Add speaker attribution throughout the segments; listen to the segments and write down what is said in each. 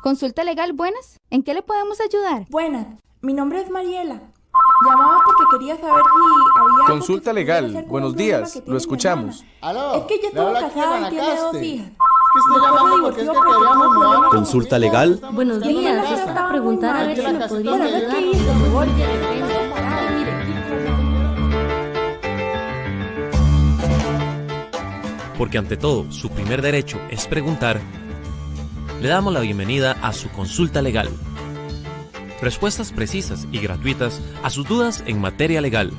Speaker 1: Consulta legal, buenas. ¿En qué le podemos ayudar?
Speaker 2: Buenas, mi nombre es Mariela. Llamaba porque quería saber si había
Speaker 3: Consulta
Speaker 2: algo que se pudiera
Speaker 3: legal,
Speaker 2: hacer con
Speaker 3: buenos
Speaker 2: un problema
Speaker 3: días,
Speaker 2: que
Speaker 3: lo
Speaker 2: tiene mi
Speaker 3: escuchamos.
Speaker 2: hermana.
Speaker 4: Aló,
Speaker 2: Es que ella
Speaker 4: le
Speaker 2: estuvo
Speaker 4: habla aquí
Speaker 2: casada y tiene 2
Speaker 4: Guanacaste.
Speaker 2: hijas.
Speaker 4: Es que estoy
Speaker 2: Después se
Speaker 4: llamando porque es
Speaker 2: divorció
Speaker 4: que
Speaker 2: porque
Speaker 4: queríamos
Speaker 2: tuvo
Speaker 4: mudar.
Speaker 2: problemas
Speaker 5: Consulta
Speaker 2: con
Speaker 5: legal.
Speaker 2: ella.
Speaker 6: Buenos
Speaker 2: Y ella
Speaker 6: días,
Speaker 2: la
Speaker 6: es
Speaker 2: trataba
Speaker 6: para preguntar
Speaker 2: muy
Speaker 6: a ver
Speaker 2: mal.
Speaker 6: si me
Speaker 4: Aquí
Speaker 6: podría
Speaker 4: la
Speaker 2: Bueno, es
Speaker 6: ayudar
Speaker 2: que
Speaker 6: con
Speaker 2: ella
Speaker 6: un
Speaker 2: se
Speaker 6: golpe
Speaker 2: golpe.
Speaker 6: de renta.
Speaker 5: Porque ante todo, su primer derecho es preguntar, le damos la bienvenida a su consulta legal. Respuestas precisas y gratuitas a sus dudas en materia legal.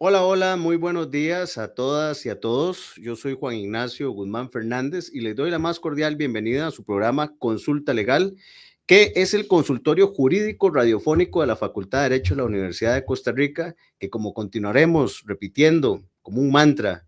Speaker 7: Hola, hola, muy buenos días a todas y a todos. Yo soy Juan Ignacio Guzmán Fernández y les doy la más cordial bienvenida a su programa Consulta Legal, que es el consultorio jurídico radiofónico de la Facultad de Derecho de la Universidad de Costa Rica, que como continuaremos repitiendo como un mantra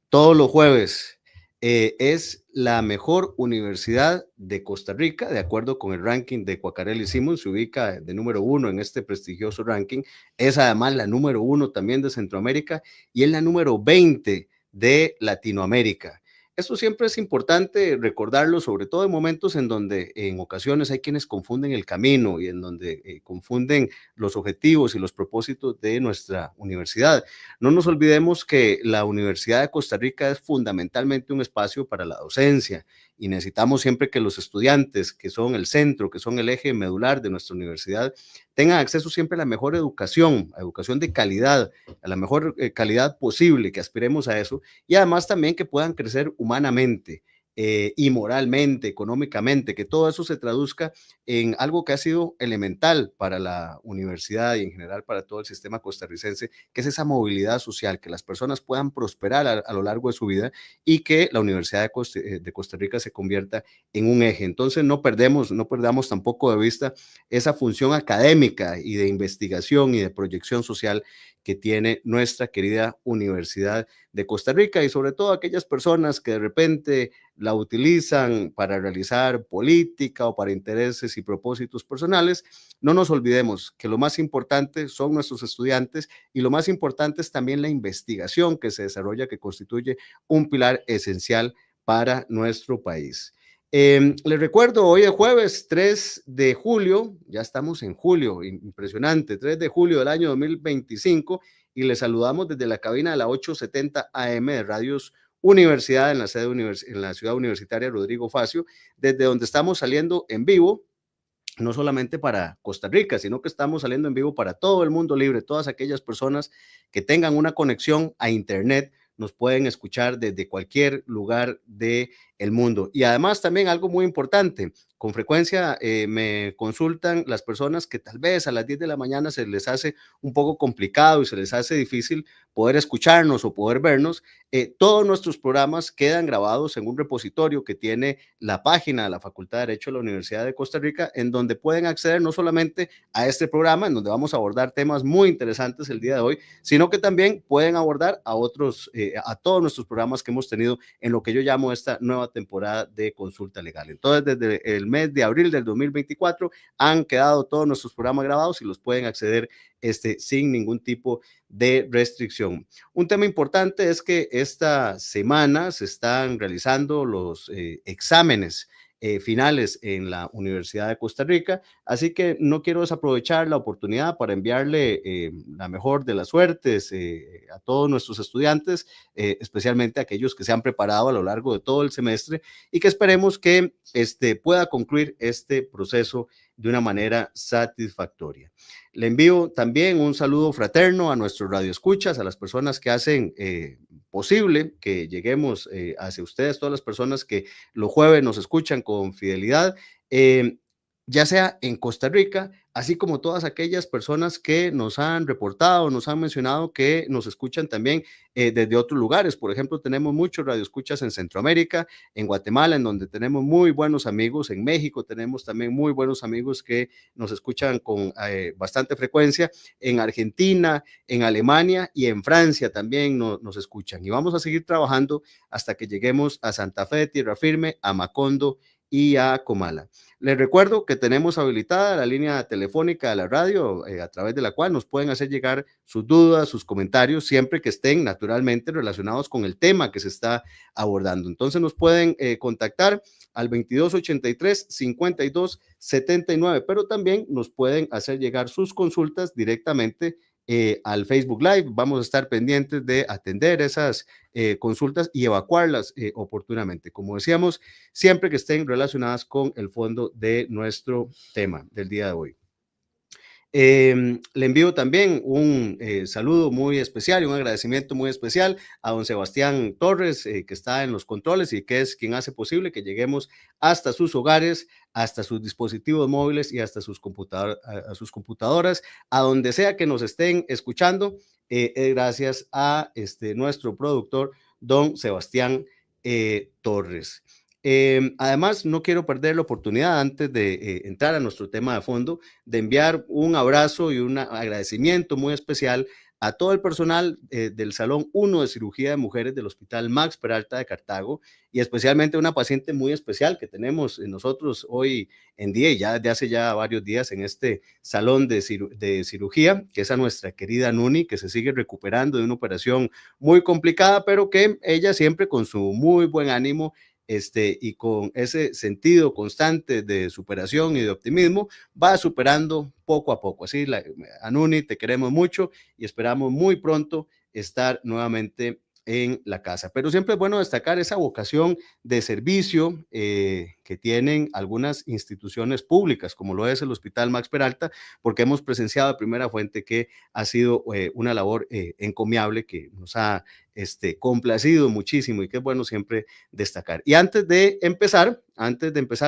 Speaker 7: todos los jueves, es la mejor universidad de Costa Rica, de acuerdo con el ranking de Quacarelli Simons, se ubica de número 1 en este prestigioso ranking, es además la número 1 también de Centroamérica y es la número 20 de Latinoamérica. Esto siempre es importante recordarlo, sobre todo en momentos en donde en ocasiones hay quienes confunden el camino y en donde confunden los objetivos y los propósitos de nuestra universidad. No nos olvidemos que la Universidad de Costa Rica es fundamentalmente un espacio para la docencia y necesitamos siempre que los estudiantes, que son el centro, que son el eje medular de nuestra universidad, tengan acceso siempre a la mejor educación, a educación de calidad, a la mejor calidad posible, que aspiremos a eso, y además también que puedan crecer humanamente. Y moralmente, económicamente, que todo eso se traduzca en algo que ha sido elemental para la universidad y en general para todo el sistema costarricense, que es esa movilidad social, que las personas puedan prosperar a lo largo de su vida y que la Universidad de Costa Rica se convierta en un eje. Entonces no perdamos tampoco de vista esa función académica y de investigación y de proyección social que tiene nuestra querida Universidad de Costa Rica y sobre todo aquellas personas que de repente la utilizan para realizar política o para intereses y propósitos personales. No nos olvidemos que lo más importante son nuestros estudiantes y lo más importante es también la investigación que se desarrolla, que constituye un pilar esencial para nuestro país. Les recuerdo, hoy es jueves 3 de julio, ya estamos en julio, impresionante, 3 de julio del año 2025 y les saludamos desde la cabina de la 870 AM de Radios Universidad en la en la ciudad universitaria Rodrigo Facio, desde donde estamos saliendo en vivo, no solamente para Costa Rica, sino que estamos saliendo en vivo para todo el mundo libre, todas aquellas personas que tengan una conexión a internet nos pueden escuchar desde cualquier lugar del mundo. Y además también algo muy importante, con frecuencia me consultan las personas que tal vez a las 10 de la mañana se les hace un poco complicado y se les hace difícil poder escucharnos o poder vernos. Todos nuestros programas quedan grabados en un repositorio que tiene la página de la Facultad de Derecho de la Universidad de Costa Rica, en donde pueden acceder no solamente a este programa, en donde vamos a abordar temas muy interesantes el día de hoy, sino que también pueden abordar a otros, a todos nuestros programas que hemos tenido en lo que yo llamo esta nueva temporada de Consulta Legal. Entonces, desde el mes de abril del 2024 han quedado todos nuestros programas grabados y los pueden acceder sin ningún tipo de restricción. Un tema importante es que esta semana se están realizando los exámenes finales en la Universidad de Costa Rica, así que no quiero desaprovechar la oportunidad para enviarle la mejor de las suertes a todos nuestros estudiantes, especialmente a aquellos que se han preparado a lo largo de todo el semestre y que esperemos que pueda concluir este proceso de una manera satisfactoria. Le envío también un saludo fraterno a nuestros radioescuchas, a las personas que hacen posible que lleguemos hacia ustedes, todas las personas que los jueves nos escuchan con fidelidad. ya sea en Costa Rica, así como todas aquellas personas que nos han reportado, nos han mencionado que nos escuchan también desde otros lugares. Por ejemplo, tenemos muchos radioescuchas en Centroamérica, en Guatemala, en donde tenemos muy buenos amigos, en México tenemos también muy buenos amigos que nos escuchan con bastante frecuencia, en Argentina, en Alemania y en Francia también nos escuchan. Y vamos a seguir trabajando hasta que lleguemos a Santa Fe de Tierra Firme, a Macondo y a Comala. Les recuerdo que tenemos habilitada la línea telefónica de la radio a través de la cual nos pueden hacer llegar sus dudas, sus comentarios, siempre que estén naturalmente relacionados con el tema que se está abordando. Entonces nos pueden contactar al 2283-5279, pero también nos pueden hacer llegar sus consultas directamente al Facebook Live. Vamos a estar pendientes de atender esas consultas y evacuarlas oportunamente. Como decíamos, siempre que estén relacionadas con el fondo de nuestro tema del día de hoy. Le envío también un saludo muy especial y un agradecimiento muy especial a don Sebastián Torres, que está en los controles y que es quien hace posible que lleguemos hasta sus hogares, hasta sus dispositivos móviles y hasta sus computadoras, a donde sea que nos estén escuchando, gracias a nuestro productor, don Sebastián Torres. Además, no quiero perder la oportunidad antes de entrar a nuestro tema de fondo, de enviar un abrazo y un agradecimiento muy especial a todo el personal del Salón 1 de Cirugía de Mujeres del Hospital Max Peralta de Cartago y especialmente una paciente muy especial que tenemos nosotros hoy en día y ya desde hace ya varios días en este salón de cirugía, que es a nuestra querida Nuni, que se sigue recuperando de una operación muy complicada, pero que ella siempre con su muy buen ánimo y con ese sentido constante de superación y de optimismo, va superando poco a poco. Así, Anuni, te queremos mucho y esperamos muy pronto estar nuevamente en la casa. Pero siempre es bueno destacar esa vocación de servicio que tienen algunas instituciones públicas, como lo es el Hospital Max Peralta, porque hemos presenciado de primera fuente que ha sido una labor encomiable que nos ha complacido muchísimo y que es bueno siempre destacar. Y antes de empezar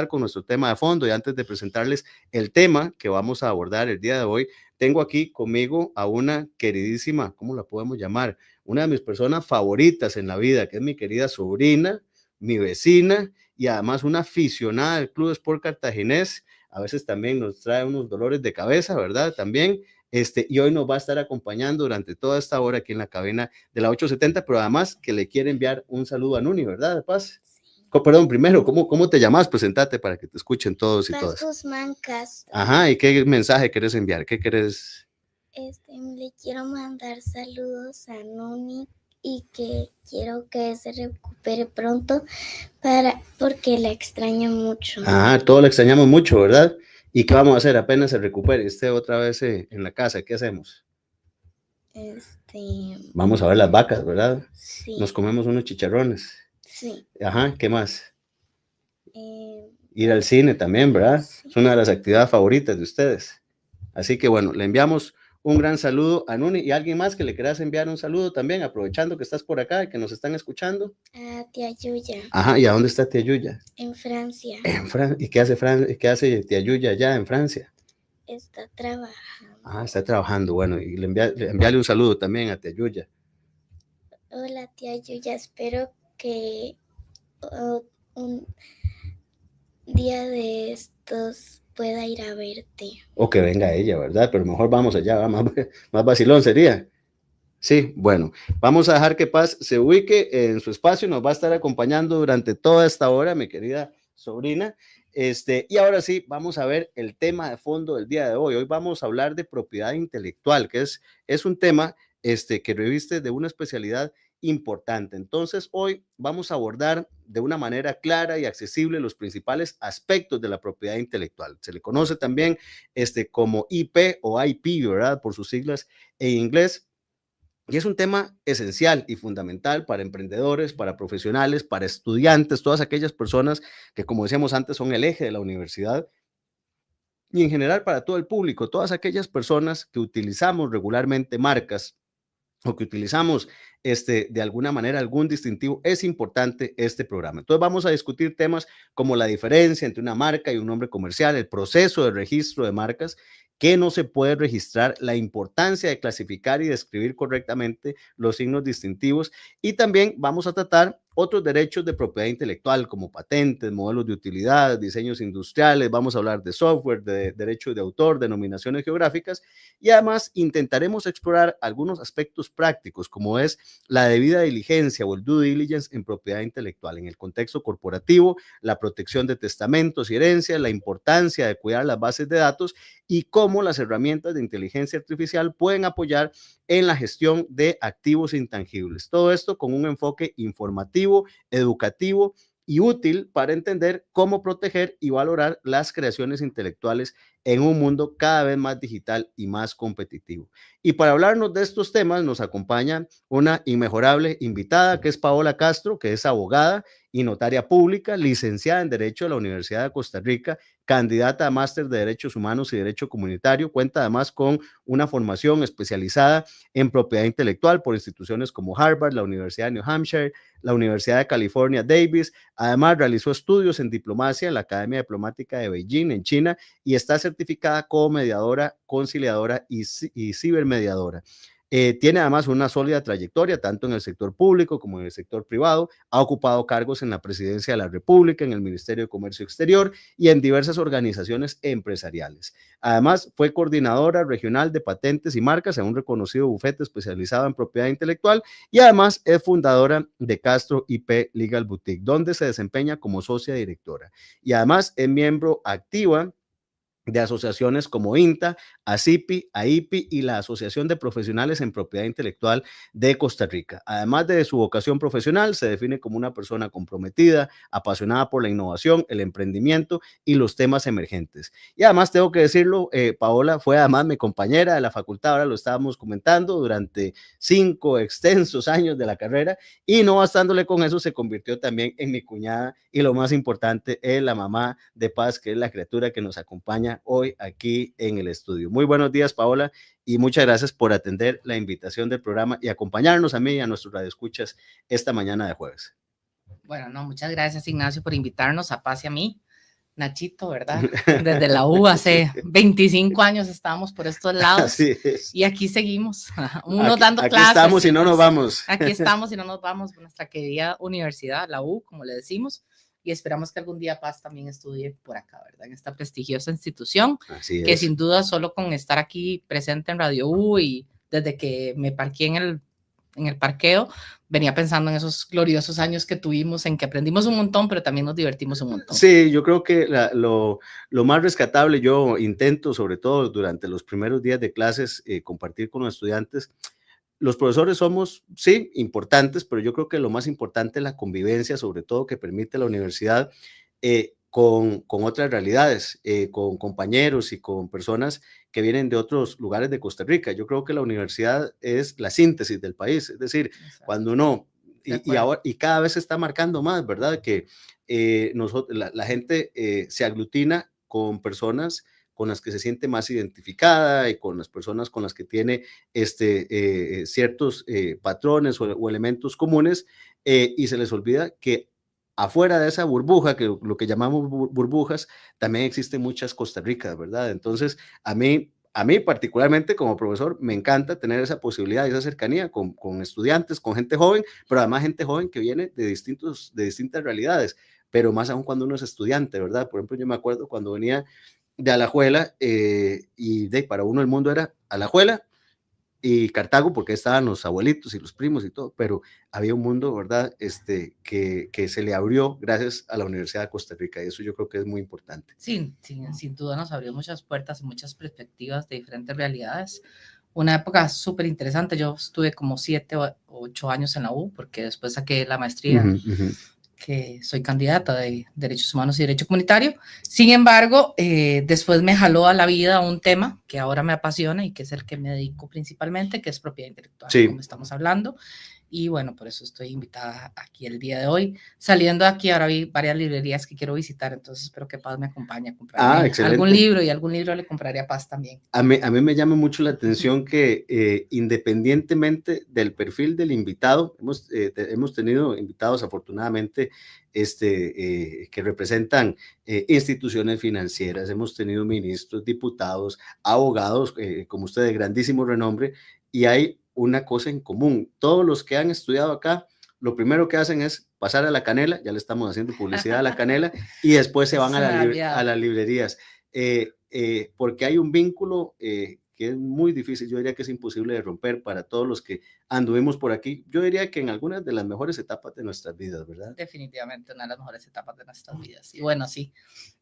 Speaker 7: con nuestro tema de fondo y antes de presentarles el tema que vamos a abordar el día de hoy, tengo aquí conmigo a una queridísima, ¿cómo la podemos llamar? Una de mis personas favoritas en la vida, que es mi querida sobrina, mi vecina y además una aficionada del Club Sport Cartaginés. A veces también nos trae unos dolores de cabeza, ¿verdad? También. Y hoy nos va a estar acompañando durante toda esta hora aquí en la cabina de la 870, pero además que le quiere enviar un saludo a Nuni, ¿verdad, Paz? Perdón, primero, ¿cómo te llamas? Presentate para que te escuchen todos y todas.
Speaker 3: Guzmán Castro.
Speaker 7: Ajá, ¿y qué mensaje quieres enviar? ¿Qué quieres?
Speaker 3: Le quiero mandar saludos a Nuni y que quiero que se recupere pronto porque la extraño mucho.
Speaker 7: Ah, todos la extrañamos mucho, ¿verdad? ¿Y qué vamos a hacer apenas se recupere? Esté otra vez en la casa, ¿qué hacemos? Vamos a ver las vacas, ¿verdad?
Speaker 3: Sí.
Speaker 7: Nos comemos unos chicharrones.
Speaker 3: Sí.
Speaker 7: Ajá, ¿qué más? Ir al cine también, ¿verdad? Sí. Es una de las actividades favoritas de ustedes. Así que bueno, le enviamos un gran saludo a Nuni y a alguien más que le quieras enviar un saludo también, aprovechando que estás por acá y que nos están escuchando.
Speaker 3: A tía Yuya.
Speaker 7: Ajá, ¿y a dónde está tía Yuya?
Speaker 3: En Francia.
Speaker 7: ¿Y qué hace tía Yuya allá en Francia?
Speaker 3: Está trabajando.
Speaker 7: Ah, está trabajando, bueno, y enviarle un saludo también a tía Yuya.
Speaker 3: Hola tía Yuya, espero que un día de estos pueda ir a verte.
Speaker 7: O que venga ella, ¿verdad? Pero mejor vamos allá, más vacilón sería. Sí, bueno, vamos a dejar que Paz se ubique en su espacio, nos va a estar acompañando durante toda esta hora, mi querida sobrina. Y ahora sí, vamos a ver el tema de fondo del día de hoy. Hoy vamos a hablar de propiedad intelectual, que es un tema que reviste de una especialidad importante. Entonces, hoy vamos a abordar de una manera clara y accesible los principales aspectos de la propiedad intelectual. Se le conoce también como IP o IP, ¿verdad? Por sus siglas en inglés. Y es un tema esencial y fundamental para emprendedores, para profesionales, para estudiantes, todas aquellas personas que, como decíamos antes, son el eje de la universidad y en general para todo el público, todas aquellas personas que utilizamos regularmente marcas o que utilizamos de alguna manera algún distintivo, es importante este programa. Entonces vamos a discutir temas como la diferencia entre una marca y un nombre comercial, el proceso de registro de marcas, qué no se puede registrar, la importancia de clasificar y describir correctamente los signos distintivos, y también vamos a tratar otros derechos de propiedad intelectual como patentes, modelos de utilidad, diseños industriales, vamos a hablar de software, de derechos de autor, denominaciones geográficas, y además intentaremos explorar algunos aspectos prácticos como es la debida diligencia o el due diligence en propiedad intelectual en el contexto corporativo, la protección de testamentos y herencias, la importancia de cuidar las bases de datos y cómo las herramientas de inteligencia artificial pueden apoyar en la gestión de activos intangibles. Todo esto con un enfoque informativo, educativo y útil para entender cómo proteger y valorar las creaciones intelectuales en un mundo cada vez más digital y más competitivo. Y para hablarnos de estos temas nos acompaña una inmejorable invitada que es Paola Castro, que es abogada y notaria pública, licenciada en Derecho de la Universidad de Costa Rica, candidata a máster de Derechos Humanos y Derecho Comunitario, cuenta además con una formación especializada en propiedad intelectual por instituciones como Harvard, la Universidad de New Hampshire, la Universidad de California, Davis. Además, realizó estudios en diplomacia en la Academia Diplomática de Beijing, en China, y está certificada como mediadora, conciliadora y cibermediadora. Tiene además una sólida trayectoria tanto en el sector público como en el sector privado. Ha ocupado cargos en la Presidencia de la República, en el Ministerio de Comercio Exterior y en diversas organizaciones empresariales. Además, fue coordinadora regional de patentes y marcas en un reconocido bufete especializado en propiedad intelectual y además es fundadora de Castro IP Legal Boutique, donde se desempeña como socia directora. Y además es miembro activa de asociaciones como INTA, ACIPI, AIPI y la Asociación de Profesionales en Propiedad Intelectual de Costa Rica. Además de su vocación profesional, se define como una persona comprometida, apasionada por la innovación, el emprendimiento y los temas emergentes. Y además tengo que decirlo, Paola fue además mi compañera de la facultad, ahora lo estábamos comentando, durante 5 extensos años de la carrera, y no bastándole con eso, se convirtió también en mi cuñada y lo más importante, es la mamá de Paz, que es la criatura que nos acompaña hoy aquí en el estudio. Muy buenos días, Paola, y muchas gracias por atender la invitación del programa y acompañarnos a mí y a nuestros radioescuchas esta mañana de jueves.
Speaker 4: Bueno, no, muchas gracias, Ignacio, por invitarnos a Paz y a mí. Nachito, ¿verdad? Desde la U hace 25 años estábamos por estos lados.
Speaker 7: Así es.
Speaker 4: Y aquí seguimos, unos dando clases.
Speaker 7: Aquí estamos y no nos vamos.
Speaker 4: Aquí estamos y no nos vamos, nuestra querida universidad, la U, como le decimos, y esperamos que algún día Paz también estudie por acá, ¿verdad? En esta prestigiosa institución, que sin duda solo con estar aquí presente en Radio U y desde que me parqué en el parqueo, venía pensando en esos gloriosos años que tuvimos, en que aprendimos un montón, pero también nos divertimos un montón.
Speaker 7: Sí, yo creo que lo más rescatable, yo intento, sobre todo durante los primeros días de clases, compartir con los estudiantes. Los profesores somos, sí, importantes, pero yo creo que lo más importante es la convivencia, sobre todo que permite la universidad con otras realidades, con compañeros y con personas que vienen de otros lugares de Costa Rica. Yo creo que la universidad es la síntesis del país, es decir, exacto, cuando uno, y cada vez se está marcando más, ¿verdad? Que la gente se aglutina con personas con las que se siente más identificada y con las personas con las que tiene ciertos patrones o elementos comunes, y se les olvida que afuera de esa burbuja, que lo que llamamos burbujas, también existen muchas Costa Ricas, ¿verdad? Entonces, a mí particularmente como profesor me encanta tener esa posibilidad y esa cercanía con estudiantes, con gente joven, pero además gente joven que viene de distintas realidades, pero más aún cuando uno es estudiante, ¿verdad? Por ejemplo, yo me acuerdo cuando venía de Alajuela, y para uno el mundo era Alajuela y Cartago, porque estaban los abuelitos y los primos y todo, pero había un mundo, ¿verdad? Que se le abrió gracias a la Universidad de Costa Rica, y eso yo creo que es muy importante.
Speaker 4: Sí, sin duda nos abrió muchas puertas y muchas perspectivas de diferentes realidades. Una época súper interesante, yo estuve como 7 o 8 años en la U, porque después saqué la maestría, que soy candidata de Derechos Humanos y Derecho Comunitario. Sin embargo, después me jaló a la vida un tema que ahora me apasiona y que es el que me dedico principalmente, que es propiedad intelectual, como estamos hablando. Y bueno, por eso estoy invitada aquí el día de hoy. Saliendo de aquí, ahora vi varias librerías que quiero visitar, entonces espero que Paz me acompañe a comprar algún libro, y algún libro le compraré a Paz también.
Speaker 7: A mí me llama mucho la atención que independientemente del perfil del invitado, hemos tenido invitados afortunadamente que representan instituciones financieras, hemos tenido ministros, diputados, abogados, como usted, de grandísimo renombre, y hay una cosa en común: todos los que han estudiado acá, lo primero que hacen es pasar a la canela, ya le estamos haciendo publicidad a la canela, y después se van a las librerías, porque hay un vínculo que es muy difícil, yo diría que es imposible de romper para todos los que anduvimos por aquí. Yo diría que en algunas de las mejores etapas de nuestras vidas, ¿verdad?
Speaker 4: Definitivamente una de las mejores etapas de nuestras vidas. Y bueno, sí,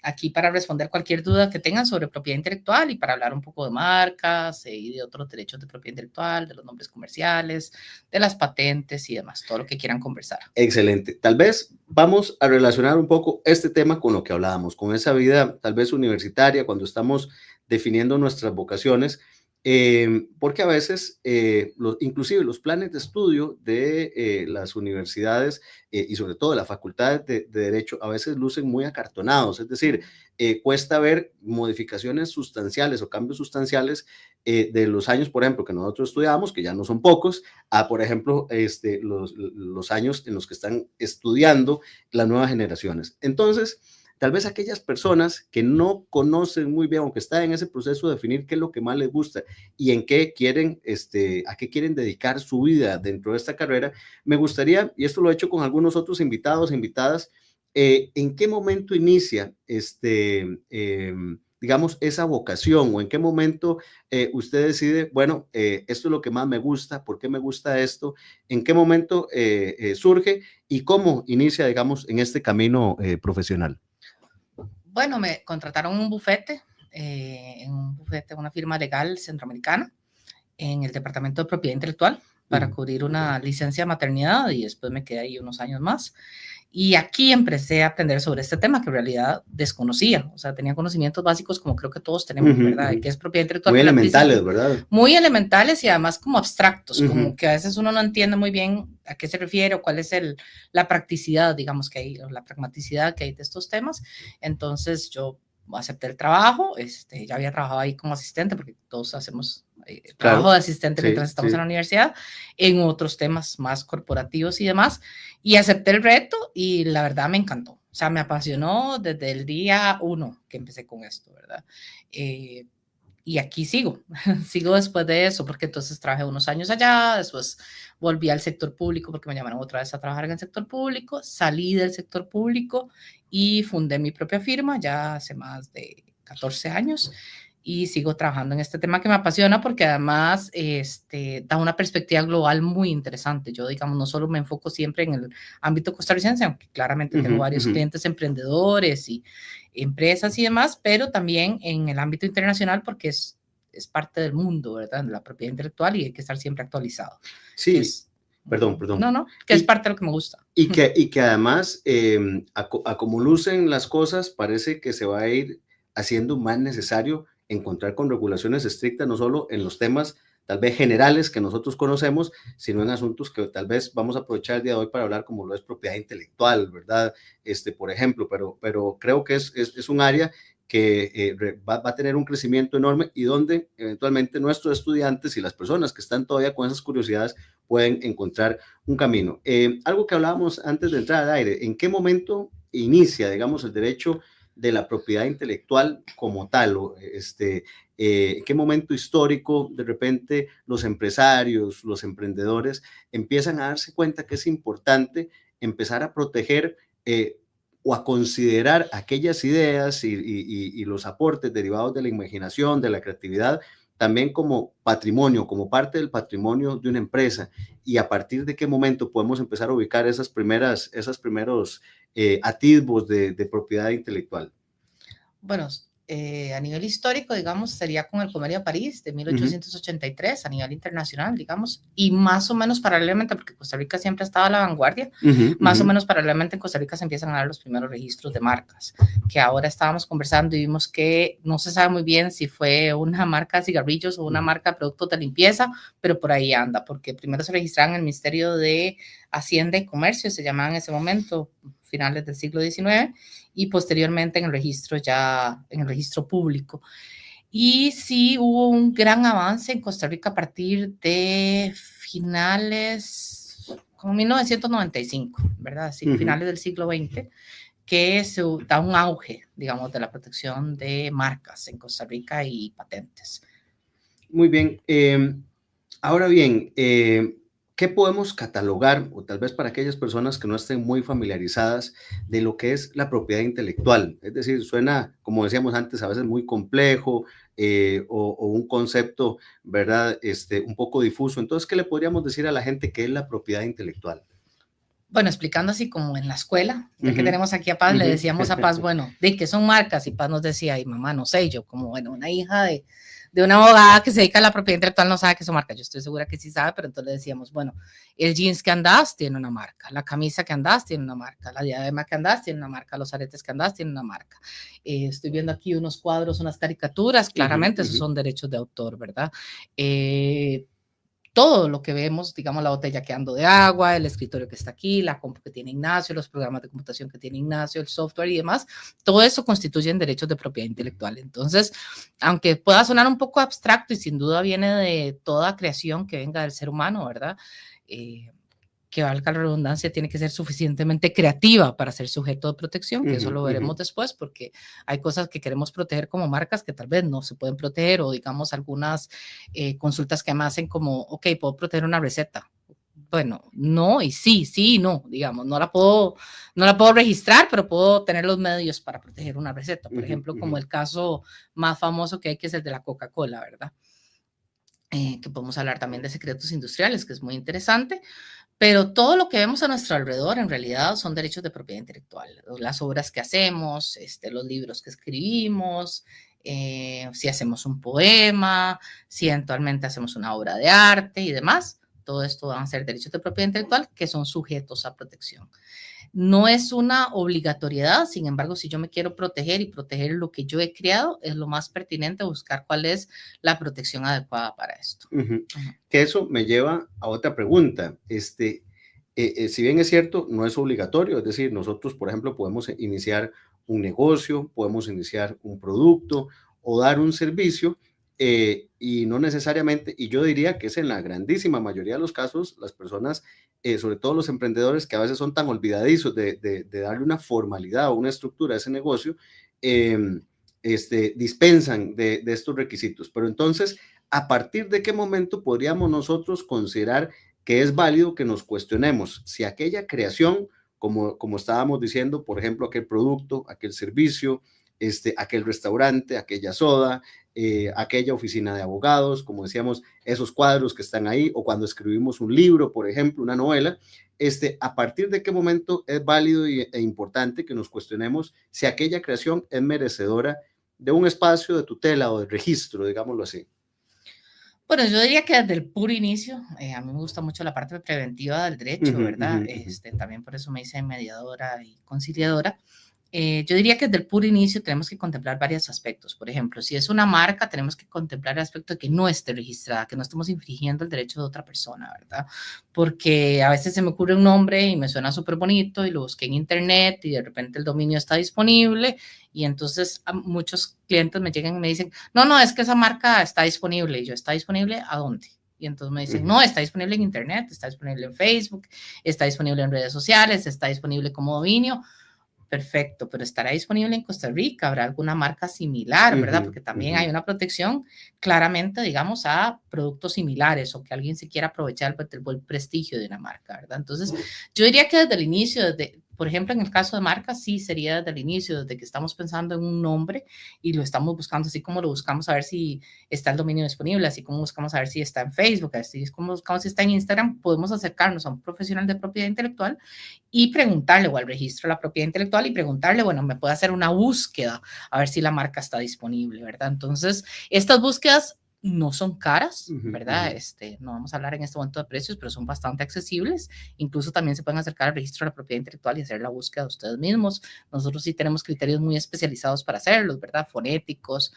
Speaker 4: aquí para responder cualquier duda que tengan sobre propiedad intelectual y para hablar un poco de marcas y de otros derechos de propiedad intelectual, de los nombres comerciales, de las patentes y demás, todo lo que quieran conversar.
Speaker 7: Excelente. Tal vez vamos a relacionar un poco este tema con lo que hablábamos, con esa vida tal vez universitaria, cuando estamos definiendo nuestras vocaciones, porque a veces inclusive los planes de estudio de las universidades y sobre todo de las facultades de Derecho a veces lucen muy acartonados, es decir, cuesta ver modificaciones sustanciales o cambios sustanciales de los años, por ejemplo, que nosotros estudiamos, que ya no son pocos, a, por ejemplo, los años en los que están estudiando las nuevas generaciones. Entonces, tal vez aquellas personas que no conocen muy bien o que están en ese proceso de definir qué es lo que más les gusta y en qué quieren, a qué quieren dedicar su vida dentro de esta carrera, me gustaría, y esto lo he hecho con algunos otros invitados e invitadas, ¿en qué momento inicia digamos, esa vocación, o en qué momento usted decide, bueno, esto es lo que más me gusta, por qué me gusta esto, en qué momento surge y cómo inicia, digamos, en este camino profesional?
Speaker 4: Bueno, me contrataron en un bufete, una firma legal centroamericana, en el departamento de propiedad intelectual, para cubrir una licencia de maternidad, y después me quedé ahí unos años más. Y aquí empecé a aprender sobre este tema que en realidad desconocía, o sea, tenía conocimientos básicos como creo que todos tenemos, ¿verdad? Que es propiedad intelectual.
Speaker 7: Muy elementales, ¿verdad?
Speaker 4: Muy elementales y además como abstractos, como que a veces uno no entiende muy bien a qué se refiere o cuál es la practicidad, digamos, que hay, o la pragmaticidad que hay de estos temas. Entonces yo acepté el trabajo, ya había trabajado ahí como asistente, porque todos hacemos trabajo de asistente mientras estamos en la universidad, en otros temas más corporativos y demás, y acepté el reto y la verdad me encantó, o sea, me apasionó desde el día 1 que empecé con esto, ¿verdad? Y aquí sigo después de eso, porque entonces trabajé unos años allá, después volví al sector público porque me llamaron otra vez a trabajar en el sector público, salí del sector público y fundé mi propia firma ya hace más de 14 años y sigo trabajando en este tema que me apasiona porque además da una perspectiva global muy interesante. Yo, digamos, no solo me enfoco siempre en el ámbito costarricense, aunque claramente tengo varios clientes emprendedores y empresas y demás, pero también en el ámbito internacional porque es parte del mundo, ¿verdad? De la propiedad intelectual y hay que estar siempre actualizado.
Speaker 7: Sí, perdón.
Speaker 4: No, que es parte de lo que me gusta.
Speaker 7: Y que además, a como lucen las cosas, parece que se va a ir haciendo más necesario encontrar con regulaciones estrictas, no solo en los temas tal vez generales que nosotros conocemos, sino en asuntos que tal vez vamos a aprovechar el día de hoy para hablar, como lo es propiedad intelectual, ¿verdad? Por ejemplo, pero creo que es un área que va a tener un crecimiento enorme y donde eventualmente nuestros estudiantes y las personas que están todavía con esas curiosidades pueden encontrar un camino. Algo que hablábamos antes de entrar al aire, ¿en qué momento inicia, digamos, el derecho de la propiedad intelectual como tal? ¿En qué momento histórico de repente los empresarios, los emprendedores empiezan a darse cuenta que es importante empezar a proteger o a considerar aquellas ideas y los aportes derivados de la imaginación, de la creatividad, también como patrimonio, como parte del patrimonio de una empresa? Y a partir de qué momento podemos empezar a ubicar esos primeros atisbos de propiedad intelectual.
Speaker 4: Bueno, a nivel histórico, digamos, sería con el Comercio de París de 1883 a nivel internacional, digamos, y más o menos paralelamente, porque Costa Rica siempre ha estado a la vanguardia, más o menos paralelamente en Costa Rica se empiezan a dar los primeros registros de marcas, que ahora estábamos conversando y vimos que no se sabe muy bien si fue una marca de cigarrillos o una marca de productos de limpieza, pero por ahí anda, porque primero se registraban en el Ministerio de Hacienda y Comercio, se llamaba en ese momento, finales del siglo XIX, y posteriormente en el registro público. Y sí hubo un gran avance en Costa Rica a partir de finales, como 1995, ¿verdad? Sí, finales del siglo XX, que se da un auge, digamos, de la protección de marcas en Costa Rica y patentes.
Speaker 7: Muy bien. Ahora bien, ¿qué podemos catalogar, o tal vez para aquellas personas que no estén muy familiarizadas, de lo que es la propiedad intelectual? Es decir, suena, como decíamos antes, a veces muy complejo o un concepto, ¿verdad? Un poco difuso. Entonces, ¿qué le podríamos decir a la gente que es la propiedad intelectual?
Speaker 4: Bueno, explicando así como en la escuela, ya que tenemos aquí a Paz, le decíamos a Paz, bueno, ¿de qué son marcas? Y Paz nos decía, ay, mamá, no sé, yo como, bueno, una hija de una abogada que se dedica a la propiedad intelectual no sabe qué son marcas. Yo estoy segura que sí sabe, pero entonces le decíamos, bueno, el jeans que andás tiene una marca, la camisa que andás tiene una marca, la diadema que andás tiene una marca, los aretes que andás tienen una marca. Estoy viendo aquí unos cuadros, unas caricaturas, claramente esos son derechos de autor, ¿verdad? Todo lo que vemos, digamos, la botella que ando de agua, el escritorio que está aquí, la compu que tiene Ignacio, los programas de computación que tiene Ignacio, el software y demás, todo eso constituyen derechos de propiedad intelectual. Entonces, aunque pueda sonar un poco abstracto y sin duda viene de toda creación que venga del ser humano, ¿verdad? Que valga la redundancia, tiene que ser suficientemente creativa para ser sujeto de protección, que eso lo veremos después, porque hay cosas que queremos proteger como marcas que tal vez no se pueden proteger, o digamos algunas consultas que me hacen como, ok, ¿puedo proteger una receta? Bueno, no y sí y no, digamos, no la puedo registrar, pero puedo tener los medios para proteger una receta, por ejemplo, como el caso más famoso que hay, que es el de la Coca-Cola, ¿verdad? Que podemos hablar también de secretos industriales, que es muy interesante. Pero todo lo que vemos a nuestro alrededor en realidad son derechos de propiedad intelectual. Las obras que hacemos, los libros que escribimos, si hacemos un poema, si eventualmente hacemos una obra de arte y demás, todo esto van a ser derechos de propiedad intelectual que son sujetos a protección. No es una obligatoriedad, sin embargo, si yo me quiero proteger y proteger lo que yo he creado, es lo más pertinente buscar cuál es la protección adecuada para esto.
Speaker 7: Que eso me lleva a otra pregunta. Si bien es cierto, no es obligatorio, es decir, nosotros, por ejemplo, podemos iniciar un negocio, podemos iniciar un producto o dar un servicio, y no necesariamente, y yo diría que es en la grandísima mayoría de los casos, las personas, sobre todo los emprendedores que a veces son tan olvidadizos de darle una formalidad o una estructura a ese negocio, dispensan de estos requisitos. Pero entonces, ¿a partir de qué momento podríamos nosotros considerar que es válido que nos cuestionemos si aquella creación, como estábamos diciendo, por ejemplo, aquel producto, aquel servicio, aquel restaurante, aquella soda, aquella oficina de abogados, como decíamos, esos cuadros que están ahí, o cuando escribimos un libro, por ejemplo, una novela, a partir de qué momento es válido e importante que nos cuestionemos si aquella creación es merecedora de un espacio de tutela o de registro, digámoslo así.
Speaker 4: Bueno, yo diría que desde el puro inicio, a mí me gusta mucho la parte preventiva del derecho, ¿verdad? También por eso me hice mediadora y conciliadora. Yo diría que desde el puro inicio tenemos que contemplar varios aspectos. Por ejemplo, si es una marca, tenemos que contemplar el aspecto de que no esté registrada, que no estemos infringiendo el derecho de otra persona, ¿verdad? Porque a veces se me ocurre un nombre y me suena súper bonito y lo busqué en internet y de repente el dominio está disponible y entonces muchos clientes me llegan y me dicen, no, es que esa marca está disponible. Y yo, ¿está disponible a dónde? Y entonces me dicen, no, está disponible en internet, está disponible en Facebook, está disponible en redes sociales, está disponible como dominio. Perfecto, pero ¿estará disponible en Costa Rica? ¿Habrá alguna marca similar, verdad? Porque también hay una protección claramente, digamos, a productos similares o que alguien se quiera aprovechar del buen prestigio de una marca, ¿verdad? Entonces, yo diría que desde el inicio, por ejemplo, en el caso de marcas, sí sería desde el inicio, desde que estamos pensando en un nombre y lo estamos buscando, así como lo buscamos a ver si está el dominio disponible, así como buscamos a ver si está en Facebook, así es como buscamos si está en Instagram, podemos acercarnos a un profesional de propiedad intelectual y preguntarle, o al registro de la propiedad intelectual y preguntarle, bueno, me puede hacer una búsqueda a ver si la marca está disponible, ¿verdad? Entonces, estas búsquedas no son caras, ¿verdad? No vamos a hablar en este momento de precios, pero son bastante accesibles. Incluso también se pueden acercar al registro de la propiedad intelectual y hacer la búsqueda de ustedes mismos. Nosotros sí tenemos criterios muy especializados para hacerlos, ¿verdad? Fonéticos,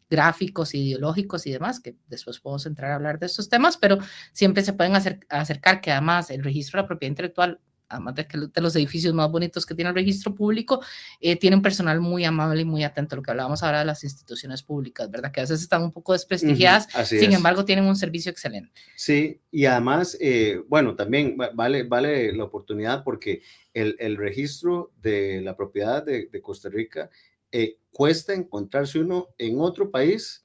Speaker 4: gráficos, ideológicos y demás, que después podemos entrar a hablar de estos temas, pero siempre se pueden acercar, que además el registro de la propiedad intelectual, además de los edificios más bonitos que tiene el registro público, tiene un personal muy amable y muy atento, lo que hablábamos ahora de las instituciones públicas, ¿verdad? Que a veces están un poco desprestigiadas, sin embargo tienen un servicio excelente.
Speaker 7: Sí, y además, bueno, también vale la oportunidad porque el registro de la propiedad de Costa Rica cuesta encontrarse uno en otro país,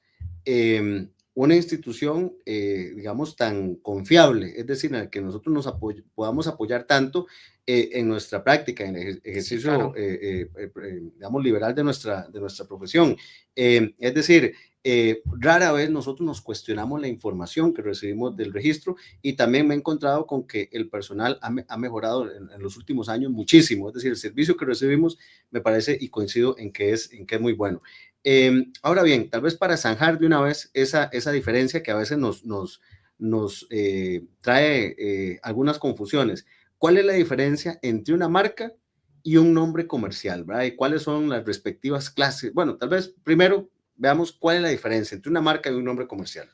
Speaker 7: una institución, digamos, tan confiable, es decir, en la que nosotros podamos apoyar tanto en nuestra práctica, en el ejercicio, sí, claro, digamos, liberal de nuestra profesión. Es decir, rara vez nosotros nos cuestionamos la información que recibimos del registro, y también me he encontrado con que el personal ha mejorado en los últimos años muchísimo. Es decir, el servicio que recibimos me parece, y coincido en que es muy bueno. Ahora bien, tal vez para zanjar de una vez esa diferencia que a veces nos trae algunas confusiones. ¿Cuál es la diferencia entre una marca y un nombre comercial, ¿verdad? ¿Y cuáles son las respectivas clases? Bueno, tal vez primero veamos cuál es la diferencia entre una marca y un nombre comercial.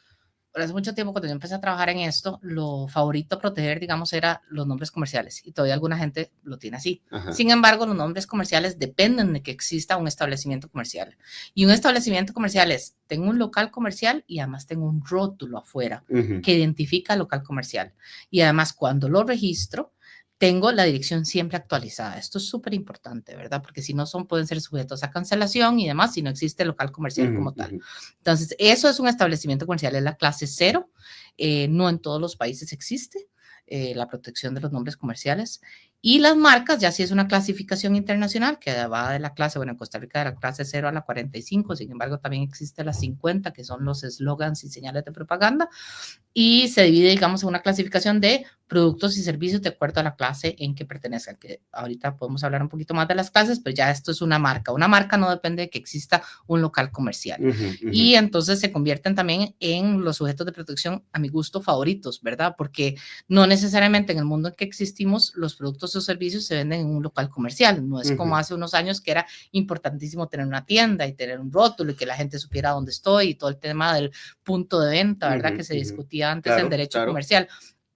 Speaker 4: Hace mucho tiempo, cuando yo empecé a trabajar en esto, lo favorito a proteger, digamos, era los nombres comerciales, y todavía alguna gente lo tiene así. Ajá. Sin embargo, los nombres comerciales dependen de que exista un establecimiento comercial, y un establecimiento comercial es, tengo un local comercial y además tengo un rótulo afuera que identifica al local comercial, y además cuando lo registro, tengo la dirección siempre actualizada. Esto es súper importante, ¿verdad? Porque si no pueden ser sujetos a cancelación y demás, si no existe el local comercial como tal. Entonces, eso es un establecimiento comercial, es la clase 0. No en todos los países existe la protección de los nombres comerciales. Y las marcas, ya sí es una clasificación internacional que va de la clase, bueno, en Costa Rica de la clase 0 a la 45, sin embargo también existe la 50, que son los eslogans y señales de propaganda, y se divide, digamos, en una clasificación de productos y servicios de acuerdo a la clase en que pertenezcan, que ahorita podemos hablar un poquito más de las clases, pero ya esto es una marca. Una marca no depende de que exista un local comercial. Y entonces se convierten también en los sujetos de protección, a mi gusto, favoritos, ¿verdad? Porque no necesariamente en el mundo en que existimos los productos o servicios se venden en un local comercial. No es como hace unos años que era importantísimo tener una tienda y tener un rótulo y que la gente supiera dónde estoy y todo el tema del punto de venta, ¿verdad? Que se discutía antes en derecho comercial.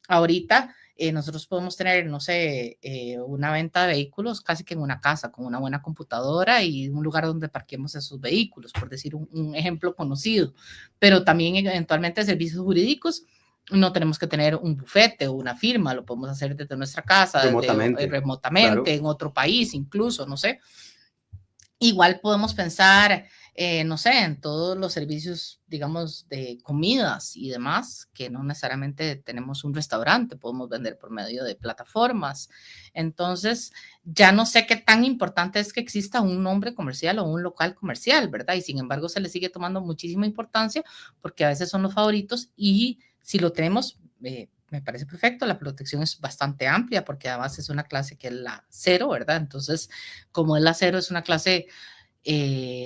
Speaker 4: Ahorita nosotros podemos tener, no sé, una venta de vehículos casi que en una casa, con una buena computadora y un lugar donde parquemos esos vehículos, por decir un ejemplo conocido. Pero también eventualmente servicios jurídicos, no tenemos que tener un bufete o una firma, lo podemos hacer desde nuestra casa, remotamente, claro, en otro país incluso, no sé. Igual podemos pensar, no sé, en todos los servicios, digamos, de comidas y demás, que no necesariamente tenemos un restaurante, podemos vender por medio de plataformas. Entonces, ya no sé qué tan importante es que exista un nombre comercial o un local comercial, ¿verdad? Y sin embargo, se le sigue tomando muchísima importancia porque a veces son los favoritos, y si lo tenemos, me parece perfecto. La protección es bastante amplia porque además es una clase que es la 0, ¿verdad? Entonces, como es la 0, es una clase,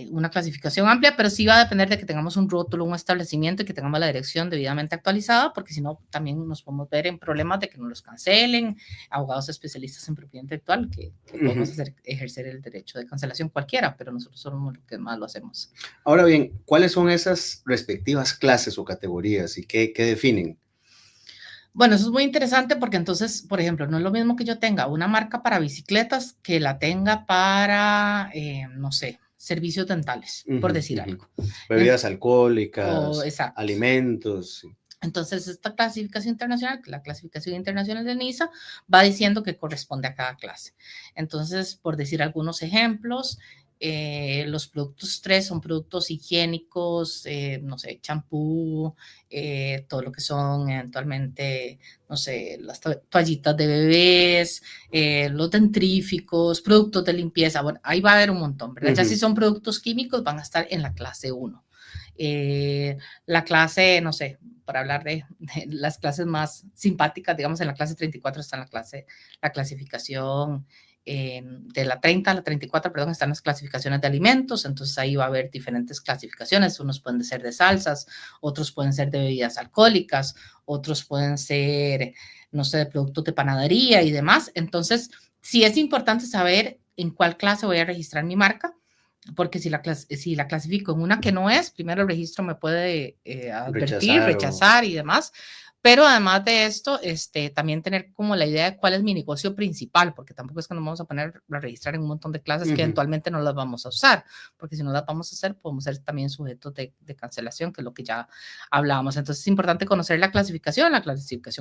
Speaker 4: una clasificación amplia, pero sí va a depender de que tengamos un rótulo, un establecimiento y que tengamos la dirección debidamente actualizada, porque si no, también nos podemos ver en problemas de que nos los cancelen, abogados especialistas en propiedad intelectual, que podemos ejercer el derecho de cancelación cualquiera, pero nosotros somos los que más lo hacemos.
Speaker 7: Ahora bien, ¿cuáles son esas respectivas clases o categorías y qué definen?
Speaker 4: Bueno, eso es muy interesante porque entonces, por ejemplo, no es lo mismo que yo tenga una marca para bicicletas que la tenga para, no sé, servicios dentales, por decir algo.
Speaker 7: Bebidas alcohólicas, alimentos.
Speaker 4: Entonces, esta clasificación internacional, la clasificación internacional de NISA, va diciendo que corresponde a cada clase. Entonces, por decir algunos ejemplos, Los productos 3 son productos higiénicos, no sé, champú, todo lo que son eventualmente, no sé, las toallitas de bebés, los dentríficos, productos de limpieza. Bueno, ahí va a haber un montón, ¿verdad? Ya si son productos químicos van a estar en la clase 1. La clase, no sé, para hablar de las clases más simpáticas, digamos, en la clase 34 está la clasificación de la 30 a la 34, perdón, están las clasificaciones de alimentos, entonces ahí va a haber diferentes clasificaciones, unos pueden ser de salsas, otros pueden ser de bebidas alcohólicas, otros pueden ser, no sé, de productos de panadería y demás. Entonces, sí es importante saber en cuál clase voy a registrar mi marca, porque si la clasifico en una que no es, primero el registro me puede advertir, rechazar y demás. Pero además de esto, también tener como la idea de cuál es mi negocio principal, porque tampoco es que nos vamos a poner a registrar en un montón de clases que eventualmente no las vamos a usar, porque si no las vamos a hacer, podemos ser también sujetos de cancelación, que es lo que ya hablábamos. Entonces es importante conocer la clasificación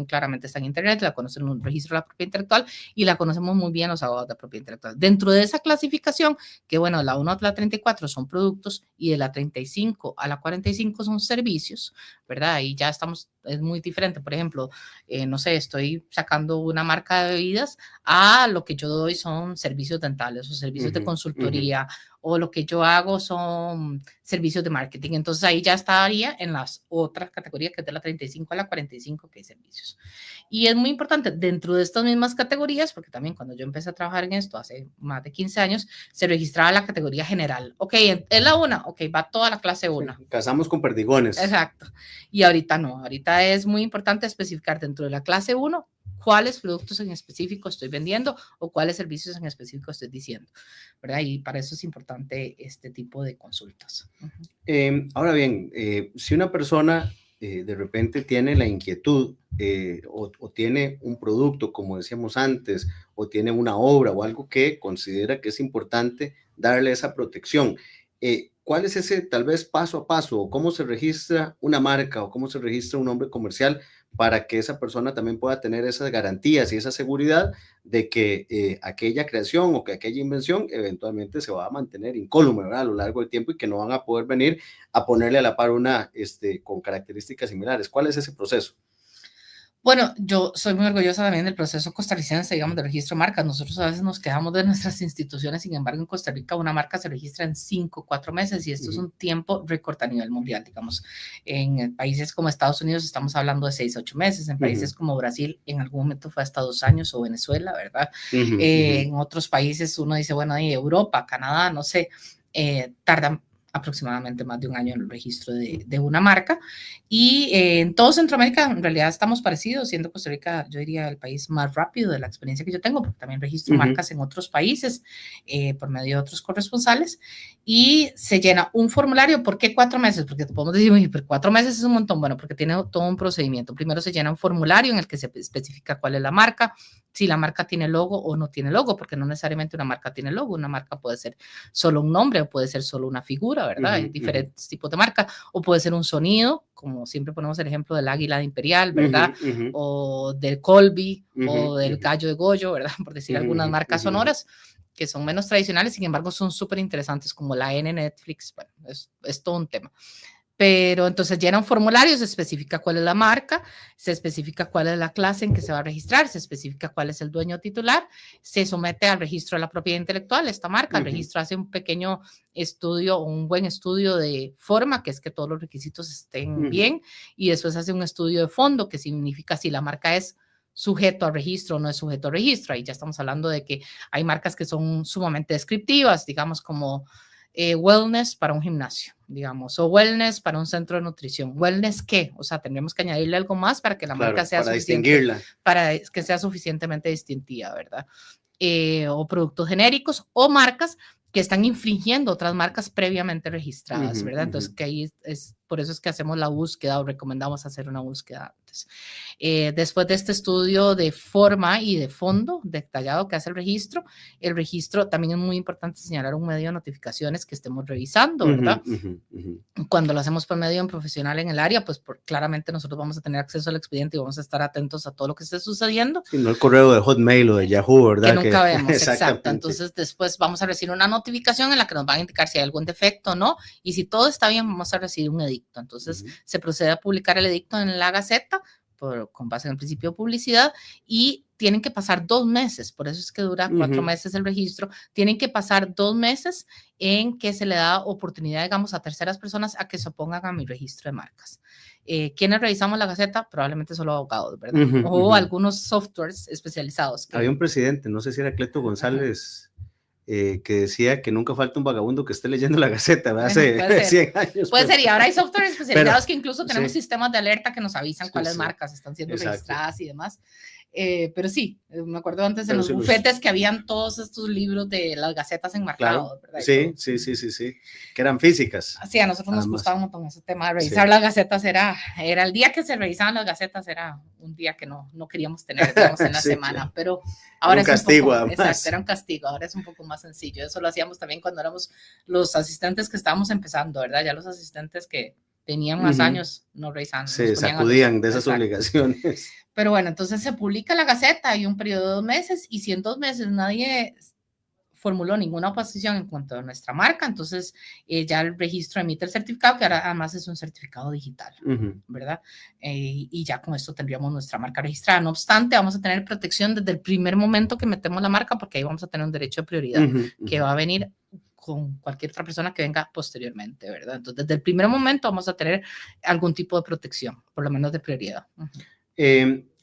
Speaker 4: claramente está en internet, la conocen en un registro de la propiedad intelectual y la conocemos muy bien los abogados de propiedad intelectual. Dentro de esa clasificación, que bueno, la 1 a la 34 son productos y de la 35 a la 45 son servicios, ¿verdad? Ahí ya es muy diferente. Por ejemplo, no sé, estoy sacando una marca de bebidas, lo que yo doy son servicios dentales o servicios de consultoría, o lo que yo hago son servicios de marketing. Entonces ahí ya estaría en las otras categorías, que es de la 35 a la 45, que hay servicios. Y es muy importante dentro de estas mismas categorías, porque también cuando yo empecé a trabajar en esto hace más de 15 años, se registraba la categoría general. Ok, es la 1, ok, va toda la clase 1.
Speaker 7: Cazamos con perdigones.
Speaker 4: Exacto. Y ahorita no, ahorita es muy importante especificar dentro de la clase 1 cuáles productos en específico estoy vendiendo o cuáles servicios en específico estoy diciendo, ¿verdad? Y para eso es importante este tipo de consultas.
Speaker 7: Ahora bien, si una persona de repente tiene la inquietud o tiene un producto, como decíamos antes, o tiene una obra o algo que considera que es importante darle esa protección, ¿cuál es ese tal vez paso a paso o cómo se registra una marca o cómo se registra un nombre comercial para que esa persona también pueda tener esas garantías y esa seguridad de que aquella creación o que aquella invención eventualmente se va a mantener incólume, ¿verdad?, a lo largo del tiempo y que no van a poder venir a ponerle a la par una con características similares? ¿Cuál es ese proceso?
Speaker 4: Bueno, yo soy muy orgullosa también del proceso costarricense, digamos, de registro de marcas. Nosotros a veces nos quedamos de nuestras instituciones, sin embargo, en Costa Rica una marca se registra en 5 o 4 meses y esto es un tiempo récord a nivel mundial, digamos. En países como Estados Unidos estamos hablando de 6 a 8 meses, en países como Brasil en algún momento fue hasta 2 años o Venezuela, ¿verdad? En otros países uno dice, bueno, en Europa, Canadá, no sé, tardan aproximadamente más de un año en el registro de una marca. Y en todo Centroamérica, en realidad estamos parecidos, siendo Costa Rica, yo diría, el país más rápido de la experiencia que yo tengo, porque también registro marcas en otros países por medio de otros corresponsales. Y se llena un formulario. ¿Por qué 4 meses? Porque podemos decir, pero 4 meses es un montón. Bueno, porque tiene todo un procedimiento. Primero se llena un formulario en el que se especifica cuál es la marca, si la marca tiene logo o no tiene logo, porque no necesariamente una marca tiene logo. Una marca puede ser solo un nombre o puede ser solo una figura, ¿verdad? Hay diferentes tipos de marca, o puede ser un sonido, como siempre ponemos el ejemplo del águila de Imperial, ¿verdad? O del Colby o del gallo de Goyo, ¿verdad? Por decir algunas marcas sonoras que son menos tradicionales, sin embargo son súper interesantes, como la N Netflix. Bueno, es todo un tema. Pero entonces llena un formulario, se especifica cuál es la marca, se especifica cuál es la clase en que se va a registrar, se especifica cuál es el dueño titular, se somete al registro de la propiedad intelectual, esta marca, el registro hace un pequeño estudio, un buen estudio de forma, que es que todos los requisitos estén bien, y después hace un estudio de fondo, que significa si la marca es sujeto a registro o no es sujeto a registro. Ahí ya estamos hablando de que hay marcas que son sumamente descriptivas, digamos como wellness para un gimnasio, digamos, o wellness para un centro de nutrición. ¿Wellness qué? O sea, tendríamos que añadirle algo más para que la marca sea
Speaker 7: para distinguirla.
Speaker 4: Para que sea suficientemente distintiva, ¿verdad? O productos genéricos o marcas que están infringiendo otras marcas previamente registradas, ¿verdad? Entonces, que ahí es por eso es que hacemos la búsqueda o recomendamos hacer una búsqueda antes. Después de este estudio de forma y de fondo detallado que hace el registro también es muy importante señalar un medio de notificaciones que estemos revisando, ¿verdad? Cuando lo hacemos por medio de un profesional en el área, pues claramente nosotros vamos a tener acceso al expediente y vamos a estar atentos a todo lo que esté sucediendo.
Speaker 7: Y no el correo de Hotmail o de Yahoo, ¿verdad?
Speaker 4: Que nunca vemos, exacto. Entonces después vamos a recibir una notificación en la que nos van a indicar si hay algún defecto o no, y si todo está bien vamos a recibir un edicto. Entonces se procede a publicar el edicto en la Gaceta con base en el principio de publicidad, y tienen que pasar 2 meses, por eso es que dura 4 meses el registro, tienen que pasar 2 meses en que se le da oportunidad, digamos, a terceras personas a que se opongan a mi registro de marcas. ¿Quiénes revisamos la Gaceta? Probablemente solo abogados, ¿verdad? O algunos softwares especializados.
Speaker 7: Había un presidente, no sé si era Cleto González, que decía que nunca falta un vagabundo que esté leyendo la Gaceta, ¿verdad? Hace 100 años.
Speaker 4: Puede ser, y ahora hay softwares especializados que incluso tenemos sistemas de alerta que nos avisan cuáles marcas están siendo registradas y demás. Pero sí, me acuerdo antes en los bufetes que habían todos estos libros de las gacetas enmarcados, ¿verdad?
Speaker 7: Sí, que eran físicas.
Speaker 4: Sí, a nosotros nos gustaba un montón ese tema de revisar las gacetas, era el día que se revisaban las gacetas, era un día que no queríamos tener, digamos, en la semana, pero ahora
Speaker 7: es un castigo,
Speaker 4: exacto, era un castigo, ahora es un poco más sencillo. Eso lo hacíamos también cuando éramos los asistentes que estábamos empezando, ¿verdad? Ya los asistentes que tenían más años no revisaban.
Speaker 7: Se sacudían de esas obligaciones.
Speaker 4: Pero bueno, entonces se publica la Gaceta, hay un periodo de 2 meses, y si en 2 meses nadie formuló ninguna oposición en cuanto a nuestra marca, entonces ya el registro emite el certificado, que ahora además es un certificado digital, ¿verdad? Y ya con esto tendríamos nuestra marca registrada. No obstante, vamos a tener protección desde el primer momento que metemos la marca, porque ahí vamos a tener un derecho de prioridad que va a venir con cualquier otra persona que venga posteriormente, ¿verdad? Entonces, desde el primer momento vamos a tener algún tipo de protección, por lo menos de prioridad.